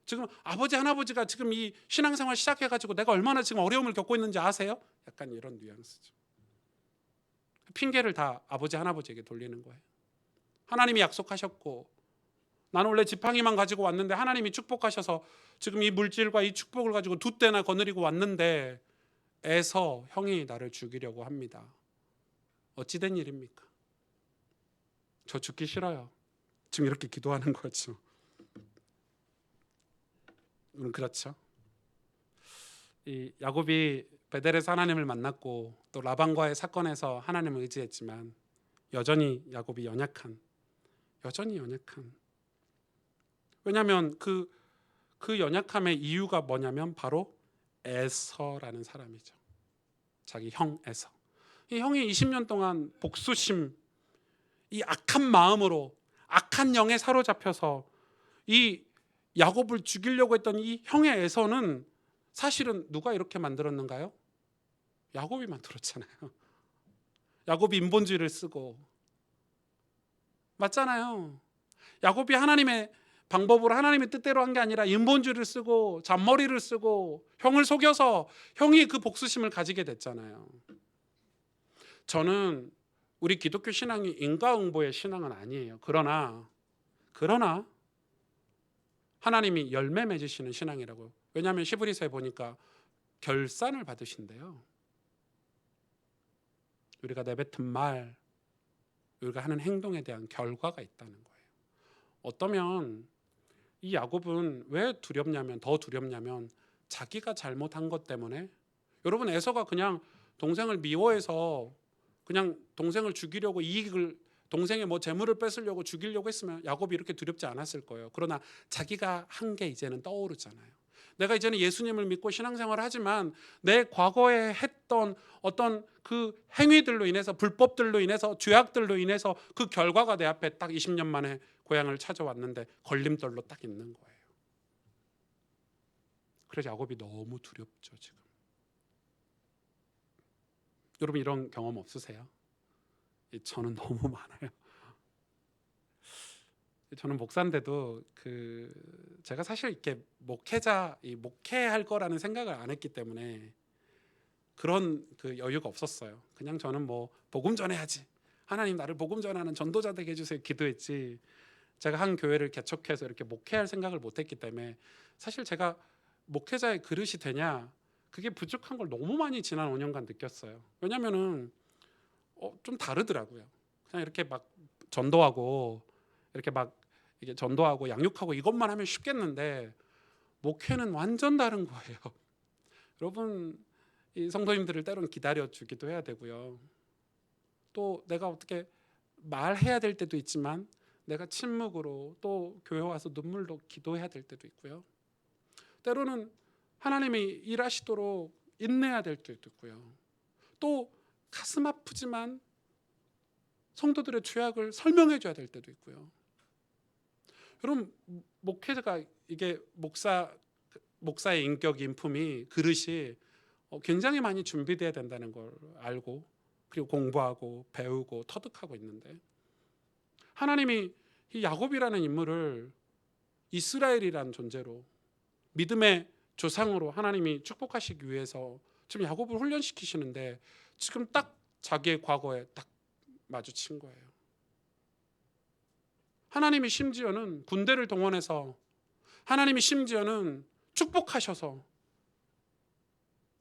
지금 아버지 할아버지가 지금 이 신앙생활 시작해가지고 내가 얼마나 지금 어려움을 겪고 있는지 아세요? 약간 이런 뉘앙스죠. 핑계를 다 아버지 할아버지에게 돌리는 거예요. 하나님이 약속하셨고 나는 원래 지팡이만 가지고 왔는데 하나님이 축복하셔서 지금 이 물질과 이 축복을 가지고 두 때나 거느리고 왔는데 에서 형이 나를 죽이려고 합니다. 어찌된 일입니까? 저 죽기 싫어요. 지금 이렇게 기도하는 거죠. 그렇죠. 이 야곱이 베델에서 하나님을 만났고 또 라반과의 사건에서 하나님을 의지했지만 여전히 야곱이 여전히 연약한. 왜냐하면 그 연약함의 이유가 뭐냐면 바로 에서라는 사람이죠. 자기 형 에서. 이 형이 20년 동안 복수심, 이 악한 마음으로 악한 영에 사로잡혀서 이 야곱을 죽이려고 했던 이 형의 에서는 사실은 누가 이렇게 만들었는가요? 야곱이 만들었잖아요. 야곱이 인본주의를 쓰고, 맞잖아요. 야곱이 하나님의 방법으로 하나님의 뜻대로 한 게 아니라 인본주의를 쓰고 잔머리를 쓰고 형을 속여서 형이 그 복수심을 가지게 됐잖아요. 저는 우리 기독교 신앙이 인과응보의 신앙은 아니에요. 그러나 하나님이 열매 맺으시는 신앙이라고. 왜냐하면 시브리서에 보니까 결산을 받으신대요. 우리가 내뱉은 말, 우리가 하는 행동에 대한 결과가 있다는 거예요. 어떠면 이 야곱은 왜 더 두렵냐면 자기가 잘못한 것 때문에. 여러분, 에서가 그냥 동생을 미워해서 그냥 동생을 죽이려고 동생의 뭐 재물을 뺏으려고 죽이려고 했으면 야곱이 이렇게 두렵지 않았을 거예요. 그러나 자기가 한 게 이제는 떠오르잖아요. 내가 이제는 예수님을 믿고 신앙생활을 하지만 내 과거에 했던 어떤 그 행위들로 인해서, 불법들로 인해서, 죄악들로 인해서 그 결과가 내 앞에 딱 20년 만에 고향을 찾아왔는데 걸림돌로 딱 있는 거예요. 그래서 야곱이 너무 두렵죠 지금. 여러분, 이런 경험 없으세요? 저는 너무 많아요. 저는 목사인데도 제가 사실 이렇게 목회할 거라는 생각을 안 했기 때문에 그런 여유가 없었어요. 그냥 저는 뭐 복음 전해야지, 하나님 나를 복음 전하는 전도자 되게 해주세요 기도했지, 제가 한 교회를 개척해서 이렇게 목회할 생각을 못했기 때문에 사실 제가 목회자의 그릇이 되냐, 그게 부족한 걸 너무 많이 지난 5년간 느꼈어요. 왜냐면은 좀 다르더라고요. 그냥 이렇게 막 전도하고 이게 전도하고 양육하고 이것만 하면 쉽겠는데 목회는 완전 다른 거예요. 여러분, 이 성도님들을 때로는 기다려 주기도 해야 되고요. 또 내가 어떻게 말해야 될 때도 있지만 내가 침묵으로 또 교회 와서 눈물로 기도해야 될 때도 있고요. 때로는 하나님이 일하시도록 인내해야 될 때도 있고요. 또 가슴 아프지만 성도들의 죄악을 설명해 줘야 될 때도 있고요. 여러분, 목회자가 이게 목사의 인격, 인품이, 그릇이 굉장히 많이 준비돼야 된다는 걸 알고 그리고 공부하고 배우고 터득하고 있는데, 하나님이 이 야곱이라는 인물을 이스라엘이라는 존재로 믿음의 조상으로 하나님이 축복하시기 위해서 지금 야곱을 훈련시키시는데 지금 딱 자기의 과거에 딱 마주친 거예요. 하나님이 심지어는 군대를 동원해서, 하나님이 심지어는 축복하셔서,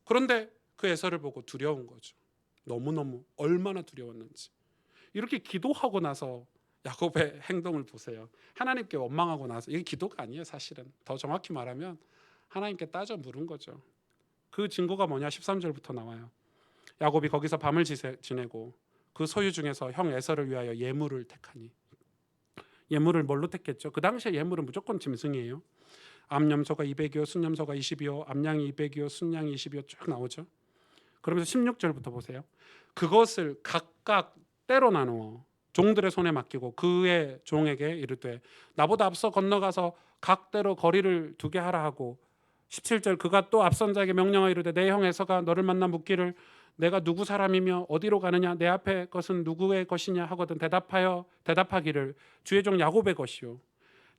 그런데 그 에서를 보고 두려운 거죠. 너무너무 얼마나 두려웠는지. 이렇게 기도하고 나서 야곱의 행동을 보세요. 하나님께 원망하고 나서, 이게 기도가 아니에요. 사실은 더 정확히 말하면 하나님께 따져 물은 거죠. 그 증거가 뭐냐? 13절부터 나와요. 야곱이 거기서 밤을 지내고 그 소유 중에서 형 에서를 위하여 예물을 택하니. 예물을 뭘로 택했죠? 그 당시에 예물은 무조건 짐승이에요. 암염소가 200이요, 순염소가 20이요, 암양이 200이요, 순양이 20이요 쭉 나오죠. 그러면서 16절부터 보세요. 그것을 각각 때로 나누어 종들의 손에 맡기고 그의 종에게 이르되 나보다 앞서 건너가서 각 때로 거리를 두게 하라 하고, 17절 그가 또 앞선 자에게 명령하여 이르되 내 형 에서가 너를 만나 묻기를 내가 누구 사람이며 어디로 가느냐, 내 앞에 것은 누구의 것이냐 하거든 대답하기를 주의 종 야곱의 것이요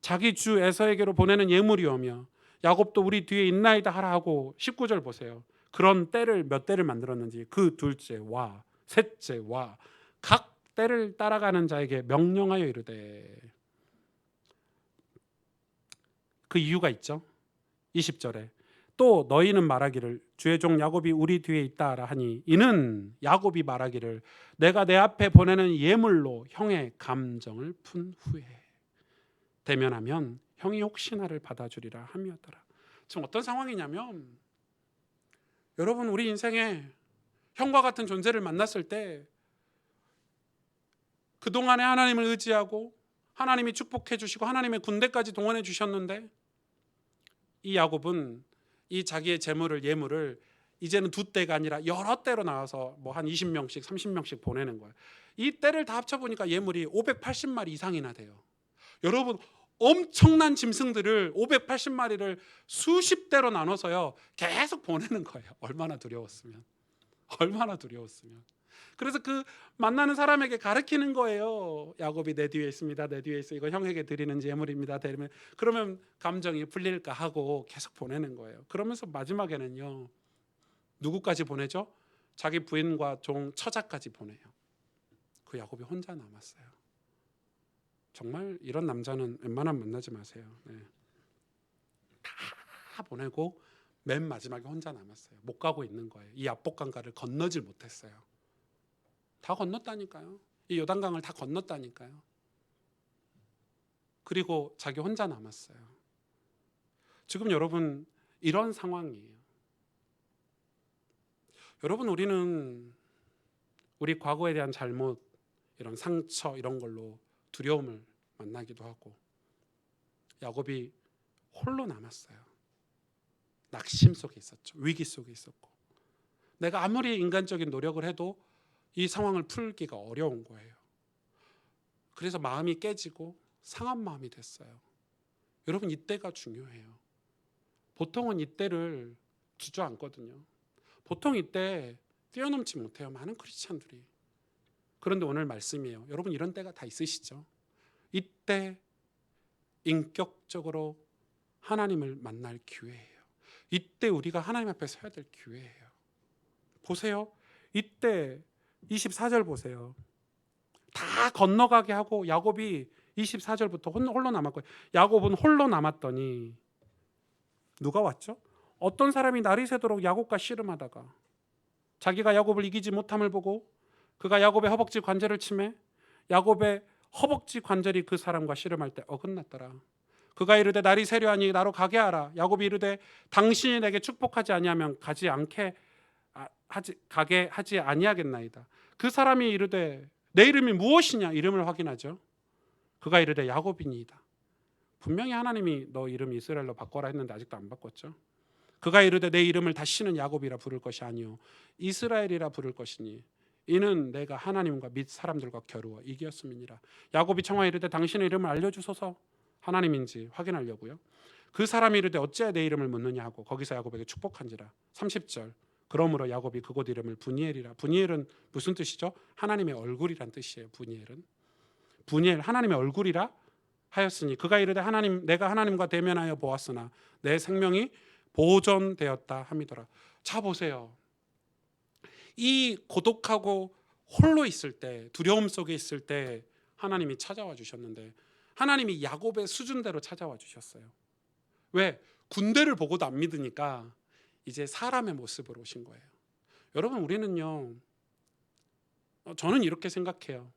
자기 주 에서에게로 보내는 예물이오며 야곱도 우리 뒤에 있나이다 하라 하고, 19절 보세요. 그런 때를 몇 때를 만들었는지 그 둘째와 셋째와 각 때를 따라가는 자에게 명령하여 이르되. 그 이유가 있죠. 20절에 또 너희는 말하기를 주의 종 야곱이 우리 뒤에 있다 하니, 이는 야곱이 말하기를 내가 내 앞에 보내는 예물로 형의 감정을 푼 후에 대면하면 형이 혹시 나를 받아주리라 함이었더라. 지금 어떤 상황이냐면, 여러분 우리 인생에 형과 같은 존재를 만났을 때 그동안에 하나님을 의지하고 하나님이 축복해 주시고 하나님의 군대까지 동원해 주셨는데, 이 야곱은 이 자기의 재물을, 예물을 이제는 두 때가 아니라 여러 때로 나와서 뭐 한 20명씩 30명씩 보내는 거예요. 이 때를 다 합쳐보니까 예물이 580마리 이상이나 돼요. 여러분 엄청난 짐승들을 580마리를 수십 대로 나눠서요 계속 보내는 거예요. 얼마나 두려웠으면. 얼마나 두려웠으면. 그래서 그 만나는 사람에게 가르치는 거예요. 야곱이 내 뒤에 있습니다. 내 뒤에 있어. 이거 형에게 드리는 예물입니다. 그러면 감정이 풀릴까 하고 계속 보내는 거예요. 그러면서 마지막에는요, 누구까지 보내죠? 자기 부인과 종 처자까지 보내요. 그 야곱이 혼자 남았어요. 정말 이런 남자는 웬만하면 만나지 마세요. 네. 다 보내고 맨 마지막에 혼자 남았어요. 못 가고 있는 거예요. 이 압복강가를 건너질 못했어요. 다 건넜다니까요. 이 요단강을 다 건넜다니까요. 그리고 자기 혼자 남았어요. 지금 여러분 이런 상황이에요. 여러분 우리는 우리 과거에 대한 잘못, 이런 상처, 이런 걸로 두려움을 만나기도 하고, 야곱이 홀로 남았어요. 낙심 속에 있었죠. 위기 속에 있었고, 내가 아무리 인간적인 노력을 해도 이 상황을 풀기가 어려운 거예요. 그래서 마음이 깨지고 상한 마음이 됐어요. 여러분 이때가 중요해요. 보통은 이때를 주저앉거든요. 보통 이때 뛰어넘지 못해요. 많은 크리스찬들이. 그런데 오늘 말씀이에요. 여러분 이런 때가 다 있으시죠? 이때 인격적으로 하나님을 만날 기회예요. 이때 우리가 하나님 앞에 서야 될 기회예요. 보세요. 이때 24절 보세요. 다 건너가게 하고 야곱이 24절부터 홀로 남았고요. 야곱은 홀로 남았더니 누가 왔죠? 어떤 사람이 날이 새도록 야곱과 씨름하다가 자기가 야곱을 이기지 못함을 보고 그가 야곱의 허벅지 관절을 치매 야곱의 허벅지 관절이 그 사람과 씨름할 때 어긋났더라. 그가 이르되 날이 새려하니 나로 가게 하라. 야곱이 이르되 당신이 내게 축복하지 아니하면 가게 하지 아니하겠나이다. 그 사람이 이르되 내 이름이 무엇이냐? 이름을 확인하죠. 그가 이르되 야곱이니이다. 분명히 하나님이 너 이름 이스라엘로 바꿔라 했는데 아직도 안 바꿨죠. 그가 이르되 내 이름을 다시는 야곱이라 부를 것이 아니요 이스라엘이라 부를 것이니 이는 내가 하나님과 및 사람들과 겨루어 이기었음이니라. 야곱이 청하여 이르되 당신의 이름을 알려주소서. 하나님인지 확인하려고요. 그 사람이 이르되 어찌하여 내 이름을 묻느냐 하고 거기서 야곱에게 축복한지라. 30절 그러므로 야곱이 그곳 이름을 브니엘이라. 브니엘은 무슨 뜻이죠? 하나님의 얼굴이란 뜻이에요. 브니엘 하나님의 얼굴이라 하였으니 그가 이르되 하나님 내가 하나님과 대면하여 보았으나 내 생명이 보존되었다 함이더라. 자 보세요. 이 고독하고 홀로 있을 때, 두려움 속에 있을 때 하나님이 찾아와 주셨는데 하나님이 야곱의 수준대로 찾아와 주셨어요. 왜? 군대를 보고도 안 믿으니까 이제 사람의 모습으로 오신 거예요. 여러분, 우리는요, 저는 이렇게 생각해요.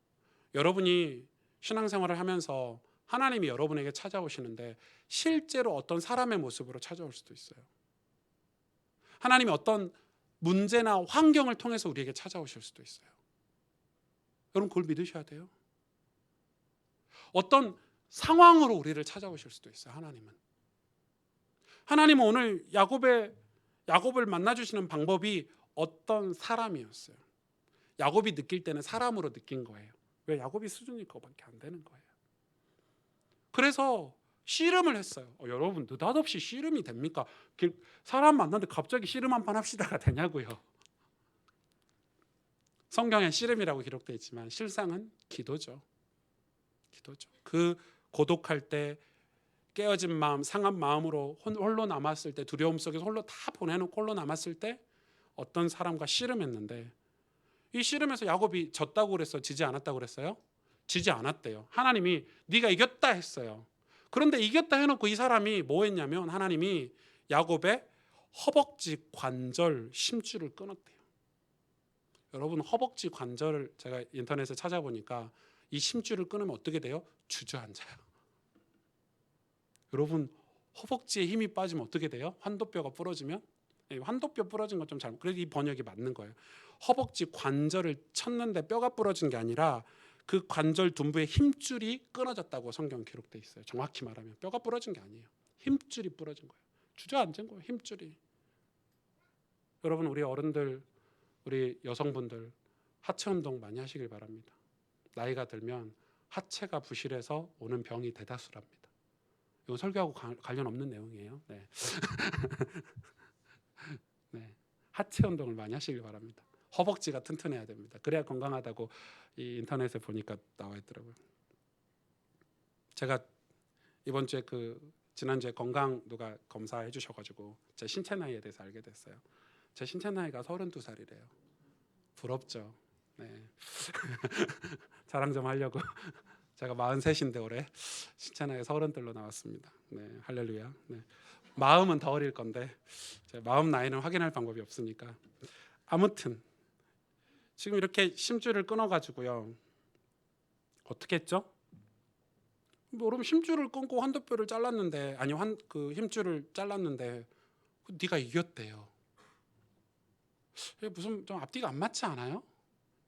여러분이 신앙생활을 하면서 하나님이 여러분에게 찾아오시는데 실제로 어떤 사람의 모습으로 찾아올 수도 있어요. 하나님이 어떤 문제나 환경을 통해서 우리에게 찾아오실 수도 있어요. 여러분, 그걸 믿으셔야 돼요. 어떤 상황으로 우리를 찾아오실 수도 있어요. 하나님은 오늘 야곱을 만나주시는 방법이 어떤 사람이었어요. 야곱이 느낄 때는 사람으로 느낀 거예요. 왜? 야곱이 수준이 그거밖에 안 되는 거예요. 그래서 씨름을 했어요. 여러분, 느닷없이 씨름이 됩니까? 사람 만났는데 갑자기 씨름 한판 합시다가 되냐고요. 성경에 씨름이라고 기록되어 있지만 실상은 기도죠. 그 고독할 때, 깨어진 마음, 상한 마음으로 홀로 남았을 때, 두려움 속에서 홀로 다 보내놓고 홀로 남았을 때 어떤 사람과 씨름했는데, 이 씨름에서 야곱이 졌다고 그랬어요? 지지 않았다고 그랬어요? 지지 않았대요. 하나님이 네가 이겼다 했어요. 그런데 이겼다 해놓고 이 사람이 뭐 했냐면 하나님이 야곱의 허벅지 관절 심줄을 끊었대요. 여러분, 허벅지 관절을 제가 인터넷에 찾아보니까 이 심줄을 끊으면 어떻게 돼요? 주저앉아요. 여러분, 허벅지에 힘이 빠지면 어떻게 돼요? 환도뼈가 부러지면? 환도뼈 부러진 건 좀 잘못. 그래도 이 번역이 맞는 거예요. 허벅지 관절을 쳤는데 뼈가 부러진 게 아니라 그 관절 둔부의 힘줄이 끊어졌다고 성경 기록돼 있어요. 정확히 말하면 뼈가 부러진 게 아니에요. 힘줄이 부러진 거예요. 주저앉은 거예요. 힘줄이. 여러분, 우리 어른들, 우리 여성분들 하체 운동 많이 하시길 바랍니다. 나이가 들면 하체가 부실해서 오는 병이 대다수랍니다. 이거 설교하고 관련 없는 내용이에요. 네. 네. 하체 운동을 많이 하시길 바랍니다. 허벅지가 튼튼해야 됩니다. 그래야 건강하다고 이 인터넷에 보니까 나와 있더라고요. 제가 이번 주에 지난주에 건강 누가 검사해 주셔가지고 제 신체 나이에 대해서 알게 됐어요. 제 신체 나이가 32살이래요. 부럽죠. 네. 자랑 좀 하려고 제가 43인데 올해 신체 나이 32로 나왔습니다. 네, 할렐루야. 네. 마음은 더 어릴 건데 제 마음 나이는 확인할 방법이 없으니까. 아무튼 지금 이렇게 심줄을 끊어가지고요. 어떻게 했죠? 여러분, 심줄을 끊고 환도뼈를 잘랐는데, 그 힘줄을 잘랐는데 네가 이겼대요. 무슨 좀 앞뒤가 안 맞지 않아요?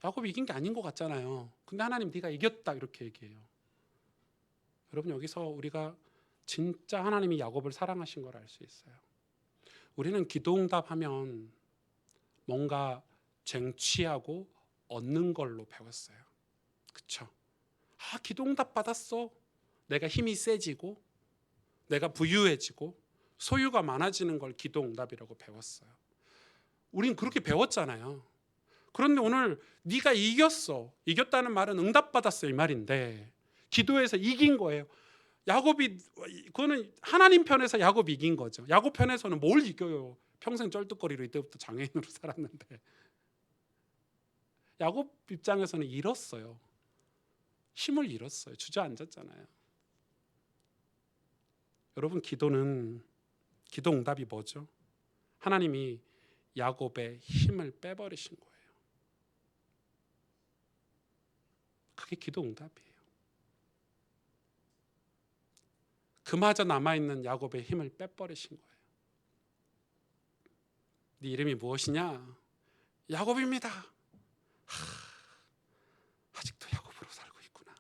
야곱이 이긴 게 아닌 것 같잖아요. 근데 하나님 네가 이겼다 이렇게 얘기해요. 여러분, 여기서 우리가 진짜 하나님이 야곱을 사랑하신 걸 알 수 있어요. 우리는 기도응답하면 뭔가 쟁취하고 얻는 걸로 배웠어요. 그렇죠? 기도응답 받았어. 내가 힘이 세지고 내가 부유해지고 소유가 많아지는 걸 기도응답이라고 배웠어요. 우린 그렇게 배웠잖아요. 그런데 오늘 네가 이겼어. 이겼다는 말은 응답받았어 이 말인데 기도에서 이긴 거예요. 그거는 하나님 편에서 야곱이 이긴 거죠. 야곱 편에서는 뭘 이겨요? 평생 쩔뚝거리로 이때부터 장애인으로 살았는데 야곱 입장에서는 잃었어요. 힘을 잃었어요. 주저앉았잖아요. 여러분, 기도 응답이 뭐죠? 하나님이 야곱의 힘을 빼버리신 거예요. 그게 기도 응답이에요. 그마저 남아있는 야곱의 힘을 빼버리신 거예요. 네 이름이 무엇이냐? 야곱입니다. 아직도 야곱으로 살고 있구나.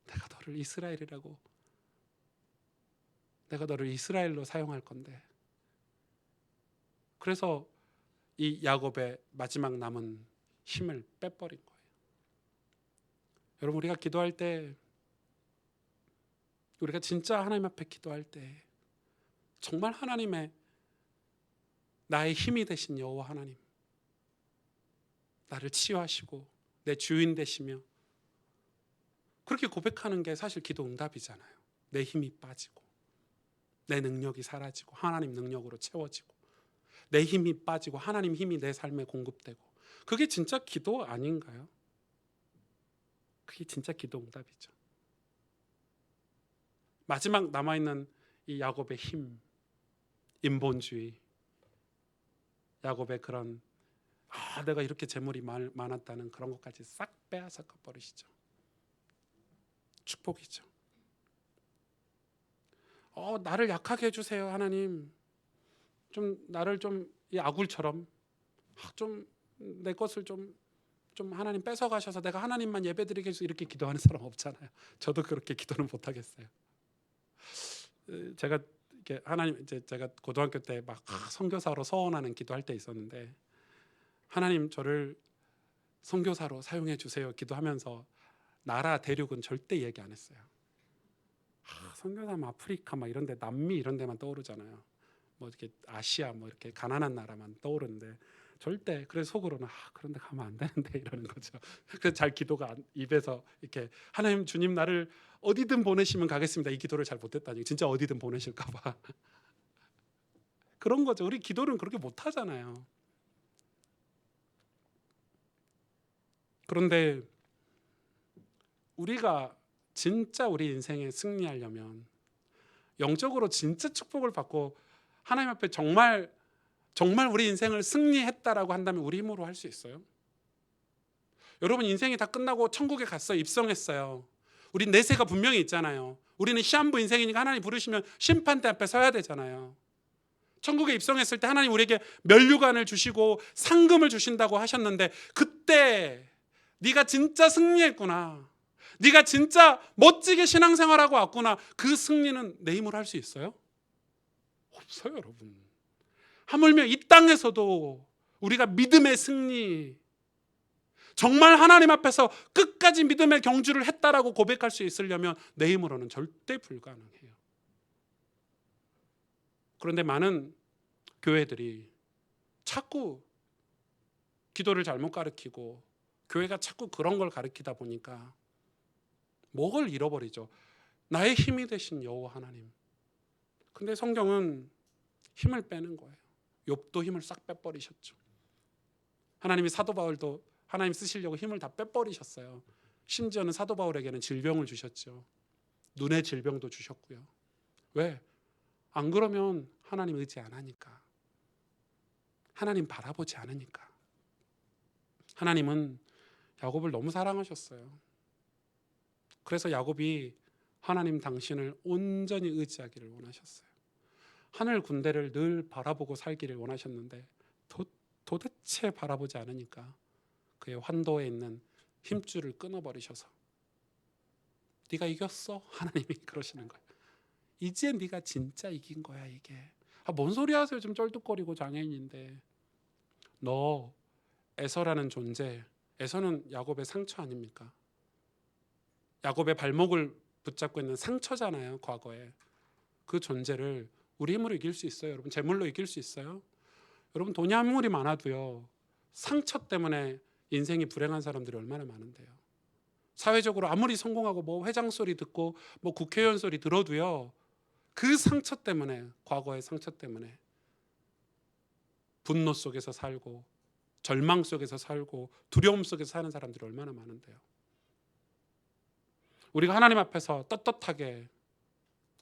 내가 너를 이스라엘로 사용할 건데. 그래서 이 야곱의 마지막 남은 힘을 빼버린 거예요. 여러분, 우리가 기도할 때, 우리가 진짜 하나님 앞에 기도할 때 정말 하나님의 나의 힘이 되신 여호와 하나님, 나를 치유하시고 내 주인 되시며, 그렇게 고백하는 게 사실 기도 응답이잖아요. 내 힘이 빠지고 내 능력이 사라지고 하나님 능력으로 채워지고 내 힘이 빠지고 하나님 힘이 내 삶에 공급되고, 그게 진짜 기도 아닌가요? 그게 진짜 기도 응답이죠. 마지막 남아있는 이 야곱의 힘, 인본주의, 야곱의 그런 내가 이렇게 재물이 많았다는 그런 것까지 싹 빼앗아 버리시죠. 축복이죠. 나를 약하게 해주세요 하나님. 좀 나를 좀 이 아굴처럼 좀 내 것을 좀 하나님 뺏어 가셔서 내가 하나님만 예배드리게 해서 이렇게 기도하는 사람 없잖아요. 저도 그렇게 기도는 못 하겠어요. 제가 이렇게 하나님, 이제 제가 고등학교 때 막 선교사로 서원하는 기도할 때 있었는데, 하나님 저를 선교사로 사용해 주세요 기도하면서 나라 대륙은 절대 얘기 안 했어요. 선교사면 아프리카 막 이런데, 남미 이런 데만 떠오르잖아요. 뭐 이렇게 아시아 뭐 이렇게 가난한 나라만 떠오르는데, 절대, 그래서 속으로는 그런데 가면 안 되는데 이러는 거죠. 그래서 잘 기도가 입에서 이렇게 하나님 주님 나를 어디든 보내시면 가겠습니다, 이 기도를 잘 못했다니, 진짜 어디든 보내실까 봐. 그런 거죠. 우리 기도는 그렇게 못 하잖아요. 그런데 우리가 진짜 우리 인생에 승리하려면, 영적으로 진짜 축복을 받고 하나님 앞에 정말 우리 인생을 승리했다라고 한다면 우리 힘으로 할 수 있어요? 여러분, 인생이 다 끝나고 천국에 갔어요. 입성했어요. 우리 내세가 분명히 있잖아요. 우리는 시한부 인생이니까 하나님 부르시면 심판대 앞에 서야 되잖아요. 천국에 입성했을 때 하나님 우리에게 면류관을 주시고 상금을 주신다고 하셨는데, 그때 네가 진짜 승리했구나, 네가 진짜 멋지게 신앙생활하고 왔구나, 그 승리는 내 힘으로 할 수 있어요? 없어요, 여러분. 하물며 이 땅에서도 우리가 믿음의 승리, 정말 하나님 앞에서 끝까지 믿음의 경주를 했다라고 고백할 수 있으려면 내 힘으로는 절대 불가능해요. 그런데 많은 교회들이 자꾸 기도를 잘못 가르치고, 교회가 자꾸 그런 걸 가르치다 보니까 뭐를 잃어버리죠. 나의 힘이 되신 여호와 하나님. 근데 성경은 힘을 빼는 거예요. 욥도 힘을 싹 빼버리셨죠. 하나님이 사도 바울도 하나님 쓰시려고 힘을 다 빼버리셨어요. 심지어는 사도 바울에게는 질병을 주셨죠. 눈의 질병도 주셨고요. 왜? 안 그러면 하나님 의지 안 하니까, 하나님 바라보지 않으니까. 하나님은 야곱을 너무 사랑하셨어요. 그래서 야곱이 하나님 당신을 온전히 의지하기를 원하셨어요. 하늘 군대를 늘 바라보고 살기를 원하셨는데 도대체 바라보지 않으니까 그의 환도에 있는 힘줄을 끊어버리셔서, 네가 이겼어? 하나님이 그러시는 거예요. 이제 네가 진짜 이긴 거야 이게. 뭔 소리 하세요, 좀 쩔뚝거리고 장애인인데. 너 에서라는 존재, 에서는 야곱의 상처 아닙니까? 야곱의 발목을 붙잡고 있는 상처잖아요, 과거에. 그 존재를 우리 힘으로 이길 수 있어요, 여러분? 재물로 이길 수 있어요? 여러분, 돈이 아무리 많아도요, 상처 때문에 인생이 불행한 사람들이 얼마나 많은데요. 사회적으로 아무리 성공하고 뭐 회장 소리 듣고 뭐 국회의원 소리 들어도요, 그 상처 때문에, 과거의 상처 때문에 분노 속에서 살고 절망 속에서 살고 두려움 속에서 사는 사람들이 얼마나 많은데요. 우리가 하나님 앞에서 떳떳하게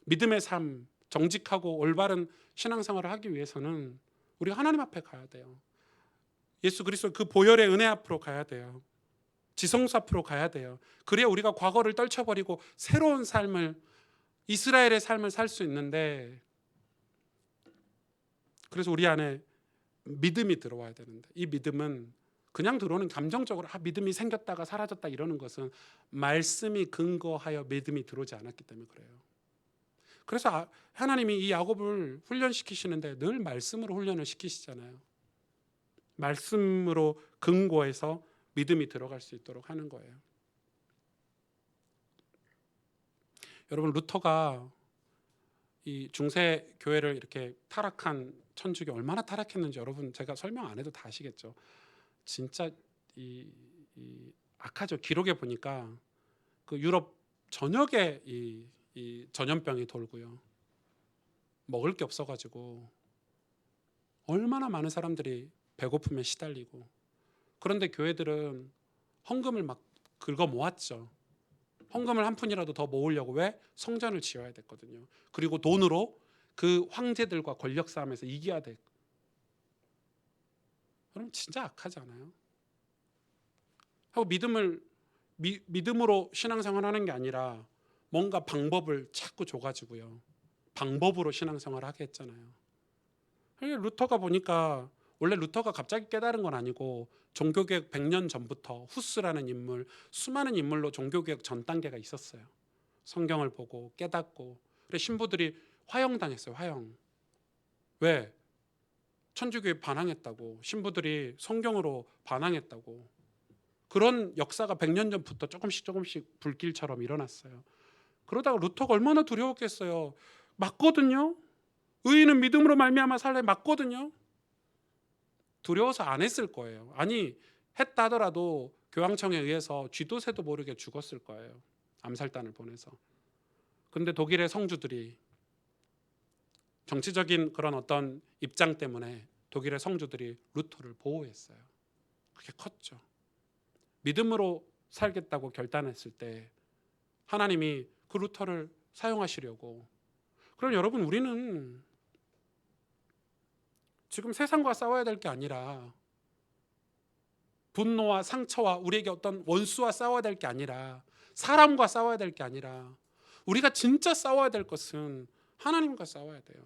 믿음의 삶, 정직하고 올바른 신앙생활을 하기 위해서는 우리가 하나님 앞에 가야 돼요. 예수 그리스도 그 보혈의 은혜 앞으로 가야 돼요. 지성소 앞으로 가야 돼요. 그래야 우리가 과거를 떨쳐버리고 새로운 삶을, 이스라엘의 삶을 살 수 있는데, 그래서 우리 안에 믿음이 들어와야 되는데, 이 믿음은 그냥 들어오는 감정적으로 믿음이 생겼다가 사라졌다 이러는 것은 말씀이 근거하여 믿음이 들어오지 않았기 때문에 그래요. 그래서 하나님이 이 야곱을 훈련시키시는데 늘 말씀으로 훈련을 시키시잖아요. 말씀으로 근거해서 믿음이 들어갈 수 있도록 하는 거예요. 여러분, 루터가 이 중세 교회를 이렇게 타락한 천주교 얼마나 타락했는지 여러분 제가 설명 안 해도 다 아시겠죠. 진짜 이 악하죠. 기록에 보니까 그 유럽 전역에 이 전염병이 돌고요. 먹을 게 없어가지고 얼마나 많은 사람들이 배고픔에 시달리고, 그런데 교회들은 헌금을 막 긁어 모았죠. 헌금을 한 푼이라도 더 모으려고. 왜? 성전을 지어야 됐거든요. 그리고 돈으로 그 황제들과 권력 싸움에서 이겨야 돼. 그럼 진짜 악하지 않아요? 하고 믿음으로 신앙생활하는 게 아니라 뭔가 방법을 자꾸 줘가지고요, 방법으로 신앙생활을 하게 했잖아요. 루터가 보니까, 원래 루터가 갑자기 깨달은 건 아니고 종교개혁 100년 전부터 후스라는 인물, 수많은 인물로 종교개혁 전 단계가 있었어요. 성경을 보고 깨닫고. 그래 신부들이 화형당했어요. 화형. 왜? 천주교에 반항했다고. 신부들이 성경으로 반항했다고. 그런 역사가 100년 전부터 조금씩 불길처럼 일어났어요. 그러다가 루터가 얼마나 두려웠겠어요. 맞거든요. 의인은 믿음으로 말미암아 살래, 맞거든요. 두려워서 안 했을 거예요. 아니, 했다 하더라도 교황청에 의해서 쥐도 새도 모르게 죽었을 거예요. 암살단을 보내서. 근데 독일의 성주들이 정치적인 그런 어떤 입장 때문에 독일의 성주들이 루터를 보호했어요. 그게 컸죠. 믿음으로 살겠다고 결단했을 때 하나님이 그 루터를 사용하시려고. 그럼 여러분, 우리는 지금 세상과 싸워야 될 게 아니라, 분노와 상처와 우리에게 어떤 원수와 싸워야 될 게 아니라, 사람과 싸워야 될 게 아니라, 우리가 진짜 싸워야 될 것은 하나님과 싸워야 돼요.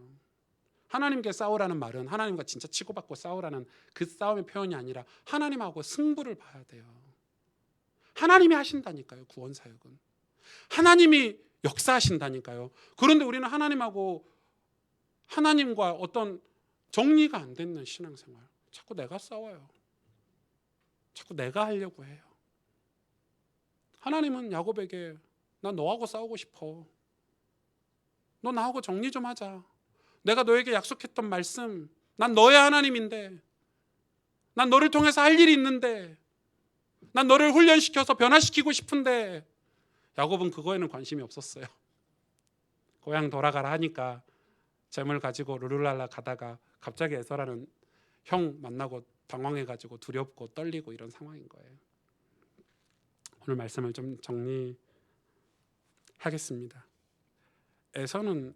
하나님께 싸우라는 말은 하나님과 진짜 치고받고 싸우라는 그 싸움의 표현이 아니라 하나님하고 승부를 봐야 돼요. 하나님이 하신다니까요. 구원 사역은 하나님이 역사하신다니까요. 그런데 우리는 하나님과 어떤 정리가 안 되는 신앙생활, 자꾸 내가 싸워요. 자꾸 내가 하려고 해요. 하나님은 야곱에게, 나 너하고 싸우고 싶어. 너 나하고 정리 좀 하자. 내가 너에게 약속했던 말씀, 난 너의 하나님인데, 난 너를 통해서 할 일이 있는데, 난 너를 훈련시켜서 변화시키고 싶은데. 야곱은 그거에는 관심이 없었어요. 고향 돌아가라 하니까 재물 가지고 르르랄라 가다가 갑자기 에서라는 형 만나고 방황해가지고 두렵고 떨리고 이런 상황인 거예요. 오늘 말씀을 좀 정리하겠습니다. 에서는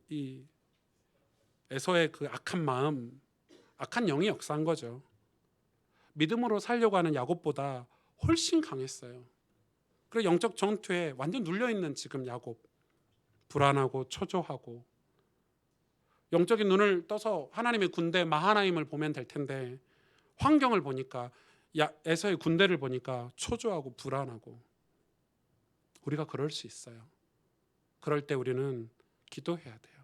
에서의 그 악한 마음, 악한 영이 역사한 거죠. 믿음으로 살려고 하는 야곱보다 훨씬 강했어요. 그리고 영적 전투에 완전 눌려있는 지금 야곱, 불안하고 초조하고, 영적인 눈을 떠서 하나님의 군대 마하나임을 보면 될 텐데 환경을 보니까, 에서의 군대를 보니까 초조하고 불안하고. 우리가 그럴 수 있어요. 그럴 때 우리는 기도해야 돼요.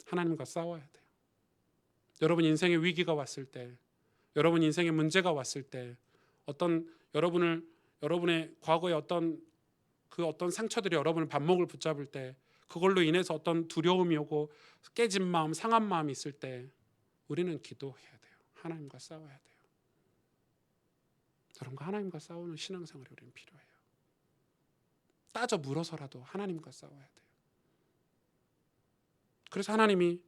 하나님과 싸워야 돼요. 여러분 인생의 위기가 왔을 때, 여러분 인생의 문제가 왔을 때, 여러분의 과거의 어떤 상처들이 여러분의 발목을 붙잡을 때, 그걸로 인해서 어떤 두려움이 오고 깨진 마음, 상한 마음이 있을 때 우리는 기도해야 돼요. 하나님과 싸워야 돼요. 여러분과 하나님과 싸우는 신앙생활이 우리는 필요해요. 따져 물어서라도 하나님과 싸워야 돼요. 그래서 하나님이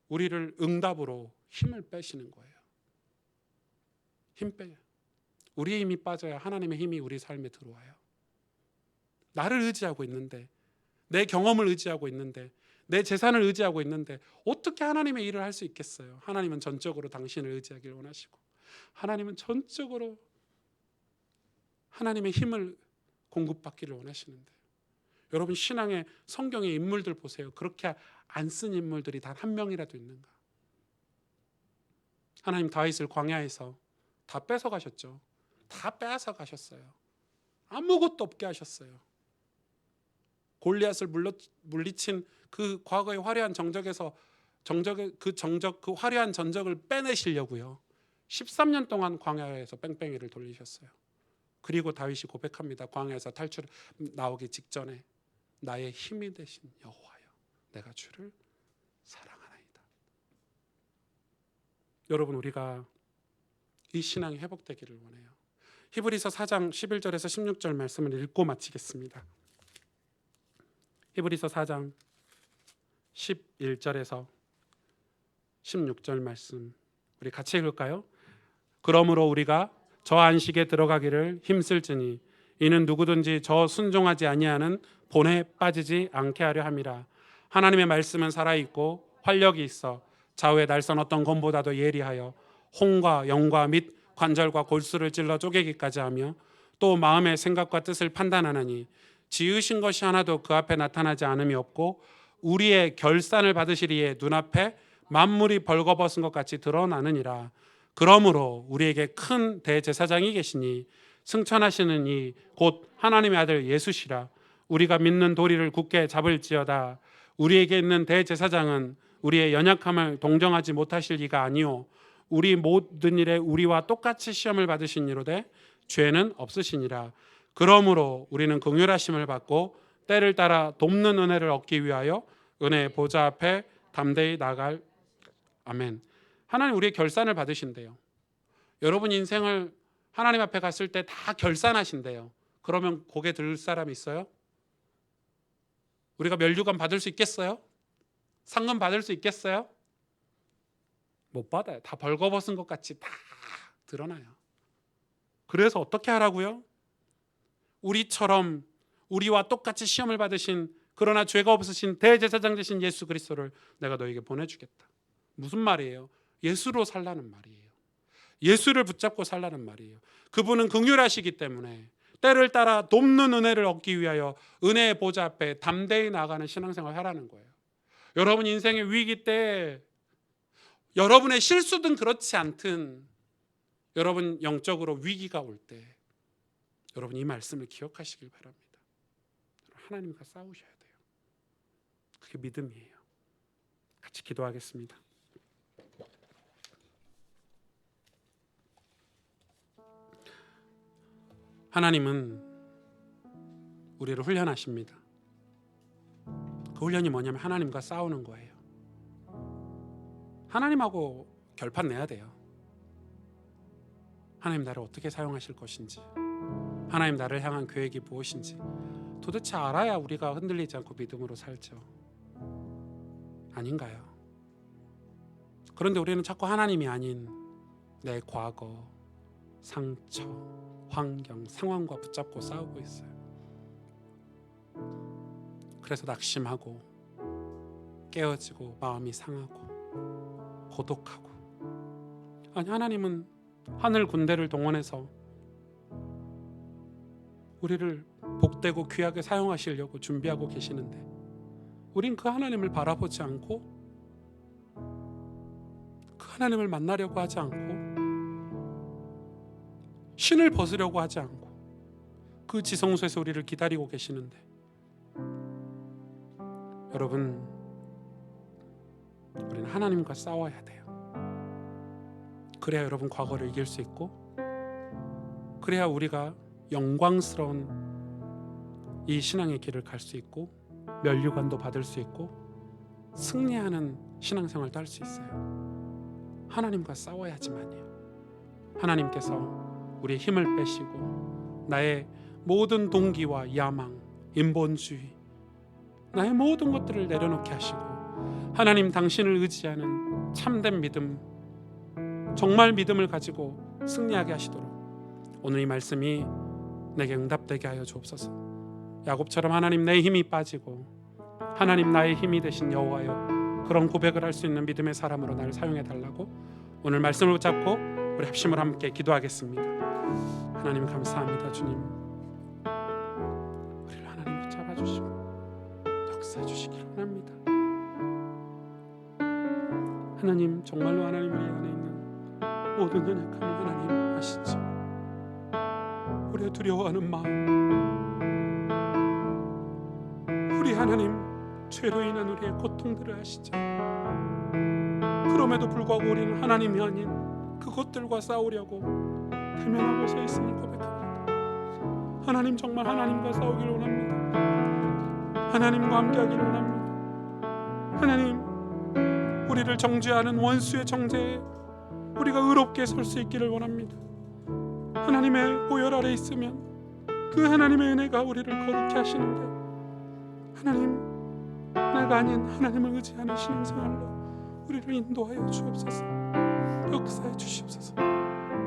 우리를 응답으로 힘을 빼시는 거예요. 힘 빼요. 우리의 힘이 빠져야 하나님의 힘이 우리 삶에 들어와요. 나를 의지하고 있는데, 내 경험을 의지하고 있는데, 내 재산을 의지하고 있는데 어떻게 하나님의 일을 할 수 있겠어요? 하나님은 전적으로 당신을 의지하기를 원하시고, 하나님은 전적으로 하나님의 힘을 공급받기를 원하시는데, 여러분 신앙의 성경의 인물들 보세요. 그렇게 안 쓴 인물들이 단 한 명이라도 있는가? 하나님 다윗을 광야에서 다 뺏어 가셨죠. 다 빼앗아 가셨어요. 아무것도 없게 하셨어요. 골리앗을 물리친 그 과거의 화려한 정적에서 그 화려한 전적을 빼내시려고요. 13년 동안 광야에서 뺑뺑이를 돌리셨어요. 그리고 다윗이 고백합니다. 광야에서 탈출 나오기 직전에, 나의 힘이 되신 여호와여, 내가 주를 사랑하나이다. 여러분, 우리가 이 신앙이 회복되기를 원해요. 히브리서 4장 11절에서 16절 말씀을 읽고 마치겠습니다. 히브리서 4장 11절에서 16절 말씀 우리 같이 읽을까요? 그러므로 우리가 저 안식에 들어가기를 힘쓸지니 이는 누구든지 저 순종하지 아니하는 본에 빠지지 않게 하려 함이라. 하나님의 말씀은 살아있고 활력이 있어 좌우의 날선 어떤 검보다도 예리하여 혼과 영과 및 관절과 골수를 찔러 쪼개기까지 하며 또 마음의 생각과 뜻을 판단하나니 지으신 것이 하나도 그 앞에 나타나지 않음이 없고 우리의 결산을 받으시리에 눈앞에 만물이 벌거벗은 것 같이 드러나느니라. 그러므로 우리에게 큰 대제사장이 계시니 승천하시는 이 곧 하나님의 아들 예수시라. 우리가 믿는 도리를 굳게 잡을지어다. 우리에게 있는 대제사장은 우리의 연약함을 동정하지 못하실 이가 아니요 우리 모든 일에 우리와 똑같이 시험을 받으시니로되 죄는 없으시니라. 그러므로 우리는 긍휼하심을 받고 때를 따라 돕는 은혜를 얻기 위하여 은혜의 보좌 앞에 담대히 나갈. 아멘. 하나님 우리의 결산을 받으신대요. 여러분 인생을 하나님 앞에 갔을 때 다 결산하신대요. 그러면 고개 들 사람 있어요? 우리가 면류관 받을 수 있겠어요? 상금 받을 수 있겠어요? 못 받아요. 다 벌거벗은 것 같이 다 드러나요. 그래서 어떻게 하라고요? 우리처럼 우리와 똑같이 시험을 받으신 그러나 죄가 없으신 대제사장 되신 예수 그리스도를 내가 너에게 보내주겠다. 무슨 말이에요? 예수로 살라는 말이에요. 예수를 붙잡고 살라는 말이에요. 그분은 긍휼하시기 때문에 때를 따라 돕는 은혜를 얻기 위하여 은혜의 보좌 앞에 담대히 나아가는 신앙생활을 하라는 거예요. 여러분 인생의 위기 때 여러분의 실수든 그렇지 않든 여러분 영적으로 위기가 올 때 여러분 이 말씀을 기억하시길 바랍니다. 하나님과 싸우셔야 돼요. 그게 믿음이에요. 같이 기도하겠습니다. 하나님은 우리를 훈련하십니다. 그 훈련이 뭐냐면 하나님과 싸우는 거예요. 하나님하고 결판 내야 돼요. 하나님 나를 어떻게 사용하실 것인지, 하나님 나를 향한 계획이 무엇인지 도대체 알아야 우리가 흔들리지 않고 믿음으로 살죠. 아닌가요? 그런데 우리는 자꾸 하나님이 아닌 내 과거, 상처, 환경, 상황과 붙잡고 싸우고 있어요. 그래서 낙심하고 깨어지고 마음이 상하고 고독하고. 아니 하나님은 하늘 군대를 동원해서 우리를 복되고 귀하게 사용하시려고 준비하고 계시는데 우린 그 하나님을 바라보지 않고 그 하나님을 만나려고 하지 않고 신을 벗으려고 하지 않고 그 지성소에서 우리를 기다리고 계시는데 여러분 우리는 하나님과 싸워야 돼요. 그래야 여러분 과거를 이길 수 있고 그래야 우리가 영광스러운 이 신앙의 길을 갈 수 있고 면류관도 받을 수 있고 승리하는 신앙생활도 할 수 있어요. 하나님과 싸워야지만요. 하나님께서 우리의 힘을 빼시고 나의 모든 동기와 야망, 인본주의, 나의 모든 것들을 내려놓게 하시고 하나님 당신을 의지하는 참된 믿음, 정말 믿음을 가지고 승리하게 하시도록 오늘 이 말씀이 내게 응답되게 하여 주옵소서. 야곱처럼 하나님 내 힘이 빠지고 하나님 나의 힘이 되신 여호와여 그런 고백을 할 수 있는 믿음의 사람으로 나를 사용해 달라고 오늘 말씀을 붙잡고 우리 합심으로 함께 기도하겠습니다. 하나님 감사합니다. 주님 우리를 하나님 붙잡아 주시고 역사해 주시기를 원합니다. 하나님 정말로 하나님 우리 안에 있는 모든 연약함을 하나님 아시죠. 우리의 두려워하는 마음, 우리 하나님 죄로 인한 우리의 고통들을 아시죠. 그럼에도 불구하고 우리는 하나님이 아닌 그것들과 싸우려고 대면하고 서 있음을 고백합니다. 하나님 정말 하나님과 싸우기를 원합니다. 하나님과 함께하기를 원합니다. 하나님 우리를 정죄하는 원수의 정죄에 우리가 의롭게 설 수 있기를 원합니다. 하나님의 보혈 아래 있으면 그 하나님의 은혜가 우리를 거룩히 하시는데 하나님 내가 아닌 하나님을 의지하는 신앙생활로 우리를 인도하여 주옵소서. 역사해 주시옵소서.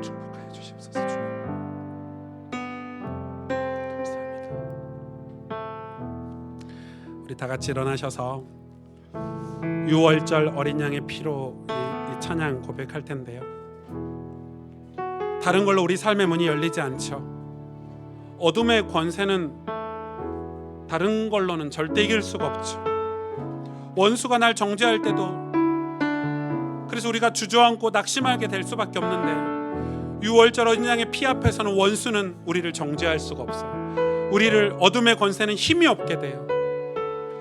축복하여 주시옵소서. 주님 감사합니다. 우리 다 같이 일어나셔서 유월절 어린 양의 피로 이 찬양 고백할 텐데요. 다른 걸로 우리 삶의 문이 열리지 않죠. 어둠의 권세는 다른 걸로는 절대 이길 수가 없죠. 원수가 날 정죄할 때도 그래서 우리가 주저앉고 낙심하게 될 수밖에 없는데, 유월절 어린 양의 피 앞에서는 원수는 우리를 정죄할 수가 없어요. 우리를 어둠의 권세는 힘이 없게 돼요.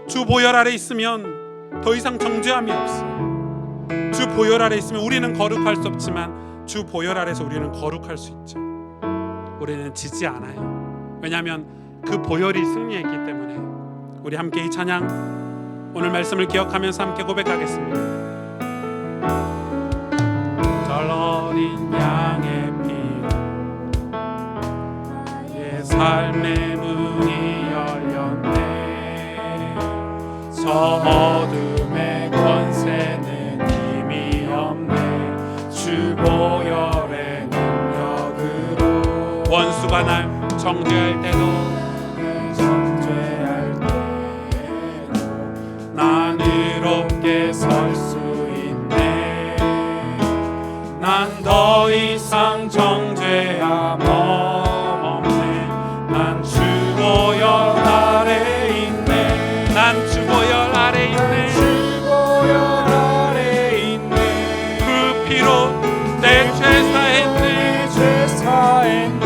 주 보혈 아래 있으면 더 이상 정죄함이 없어요. 주 보혈 아래 있으면 우리는 거룩할 수 없지만 주 보혈 아래서 우리는 거룩할 수 있죠. 우리는 지지 않아요. 왜냐하면 그 보혈이 승리했기 때문에. 우리 함께 이 찬양 오늘 말씀을 기억하면서 함께 고백하겠습니다. 절 어린 양의 피로 나의 삶의 문이 열렸네. 저 어둠의 권세는 힘이 없네. 주 보혈의 능력으로 원수가 날 정죄할 때도 난 의롭게 설 수 있네. 난 더 이상 정죄함 없네. 난 주 보혈 아래 있네. 난 주 보혈 아래 있네. 주 보혈 아래 있네. 그 피로 내 죄 사했네. 죄 사했네.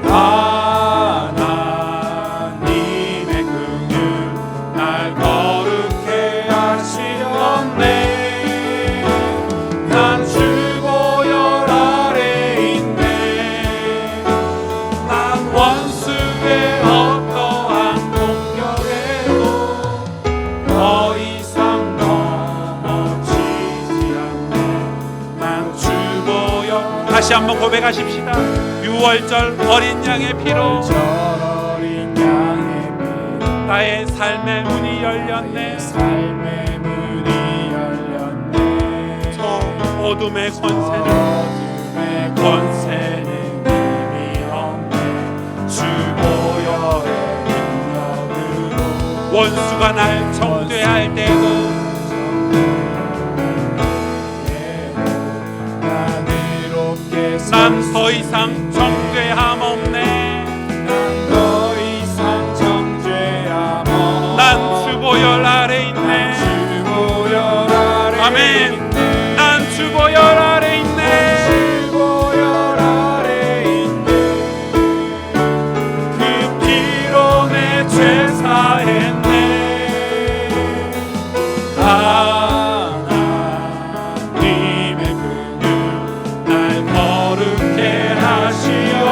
하나님의 긍휼 날 거룩해 하시었네. 난 주 보혈 아래 있네. 난 원수의 어떠한 공격에도 더 이상 넘어지지 않네. 난 주 보혈. 다시 한번 고백하십시다. 유월절 어린 양의 피로 나의 삶의 문이 열렸네. 삶의 문이 열렸네. 저 어둠의 권세는 힘이 없네. 주 보혈의 능력으로 원수가 날 정죄할 때도 난 더 이상 정죄함 없네. 난 더 이상 정죄함 없네. 난 주 보혈 아래 있네. 주 보혈 아래 아멘. 있네. 난 주 보혈 아래 있네. 주 보혈 아래 있네. 그 피로 내 죄 사했네. 하나님의 긍휼 날 거룩해 하시오.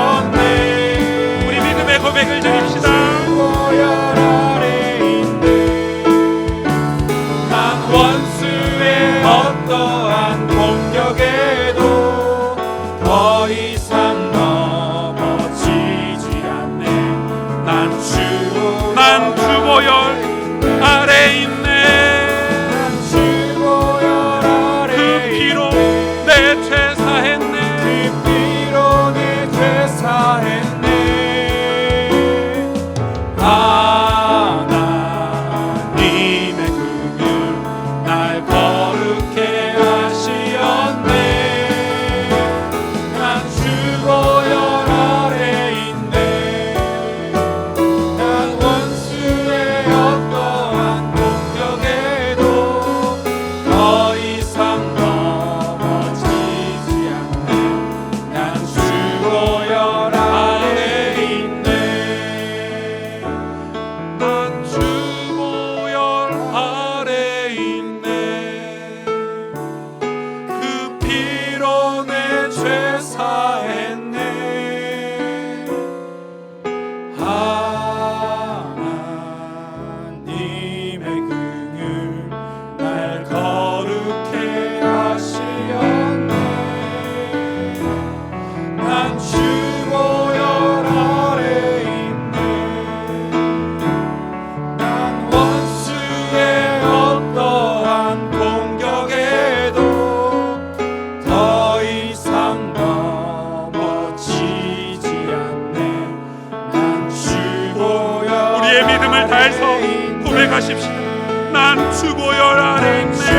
고백하십시다. 난 주보혈 아래 있네.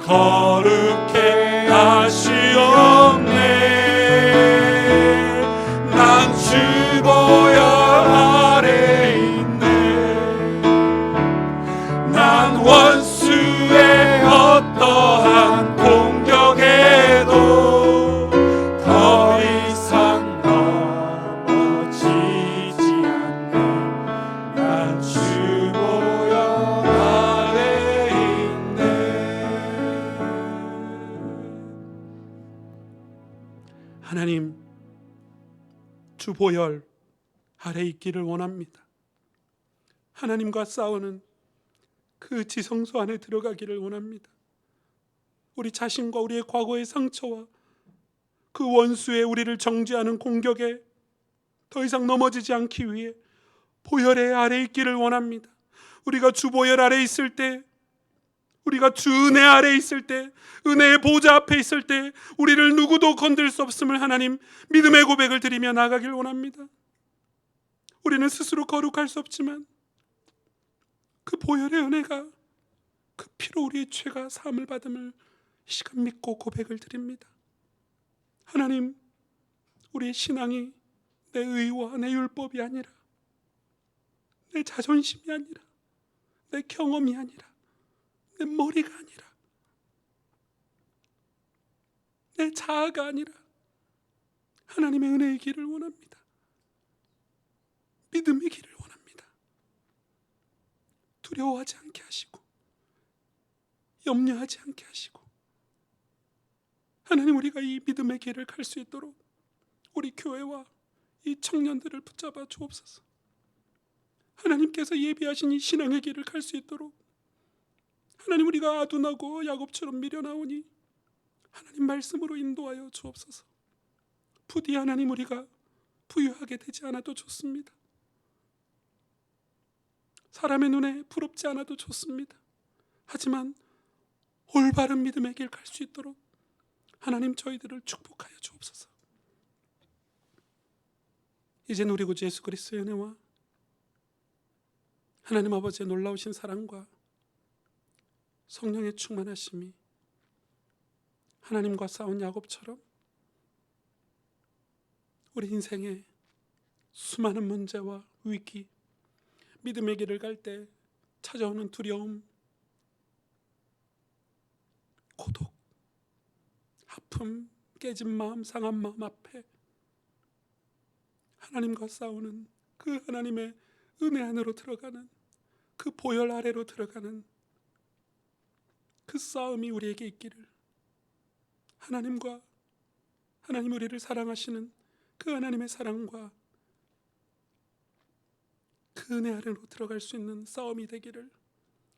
거룩해 하시옵네. 난 주보혈 아래 있네. 난 원수의 어떠한 공격에도 더 이상 넘어지지 않네. 난 주보혈 아래 있네. 하나님, 주보혈 아래 있기를 원합니다. 하나님과 싸우는 그 지성소 안에 들어가기를 원합니다. 우리 자신과 우리의 과거의 상처와 그 원수의 우리를 정죄하는 공격에 더 이상 넘어지지 않기 위해 보혈의 아래 있기를 원합니다. 우리가 주보혈 아래 있을 때, 우리가 주 은혜 아래 있을 때, 은혜의 보좌 앞에 있을 때 우리를 누구도 건들 수 없음을 하나님 믿음의 고백을 드리며 나가길 원합니다. 우리는 스스로 거룩할 수 없지만 그 보혈의 은혜가, 그 피로 우리의 죄가 사함을 받음을 이 시간 믿고 고백을 드립니다. 하나님, 우리의 신앙이 내 의와 내 율법이 아니라, 내 자존심이 아니라, 내 경험이 아니라, 내 머리가 아니라, 내 자아가 아니라 하나님의 은혜의 길을 원합니다. 믿음의 길을 원합니다. 두려워하지 않게 하시고 염려하지 않게 하시고, 하나님, 우리가 이 믿음의 길을 갈 수 있도록 우리 교회와 이 청년들을 붙잡아 주옵소서. 하나님께서 예비하신 이 신앙의 길을 갈 수 있도록 하나님, 우리가 아둔하고 야곱처럼 미련하오니 하나님 말씀으로 인도하여 주옵소서. 부디 하나님, 우리가 부유하게 되지 않아도 좋습니다. 사람의 눈에 부럽지 않아도 좋습니다. 하지만 올바른 믿음의 길 갈 수 있도록 하나님, 저희들을 축복하여 주옵소서. 이젠 우리 구주 예수 그리스도의 은혜와 하나님 아버지의 놀라우신 사랑과 성령의 충만하심이 하나님과 싸운 야곱처럼 우리 인생의 수많은 문제와 위기, 믿음의 길을 갈 때 찾아오는 두려움, 고독, 아픔, 깨진 마음, 상한 마음 앞에 하나님과 싸우는 그 하나님의 은혜 안으로 들어가는, 그 보혈 아래로 들어가는 그 싸움이 우리에게 있기를, 하나님과, 하나님 우리를 사랑하시는 그 하나님의 사랑과 그 은혜 아래로 들어갈 수 있는 싸움이 되기를,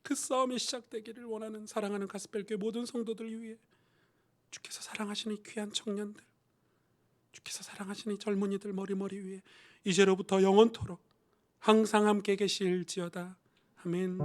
그 싸움이 시작되기를 원하는 사랑하는 가스펠교회 모든 성도들 위해 주께서 사랑하시는 이 귀한 청년들, 주께서 사랑하시는 이 젊은이들 머리 위에 이제로부터 영원토록 항상 함께 계실지어다. 아멘.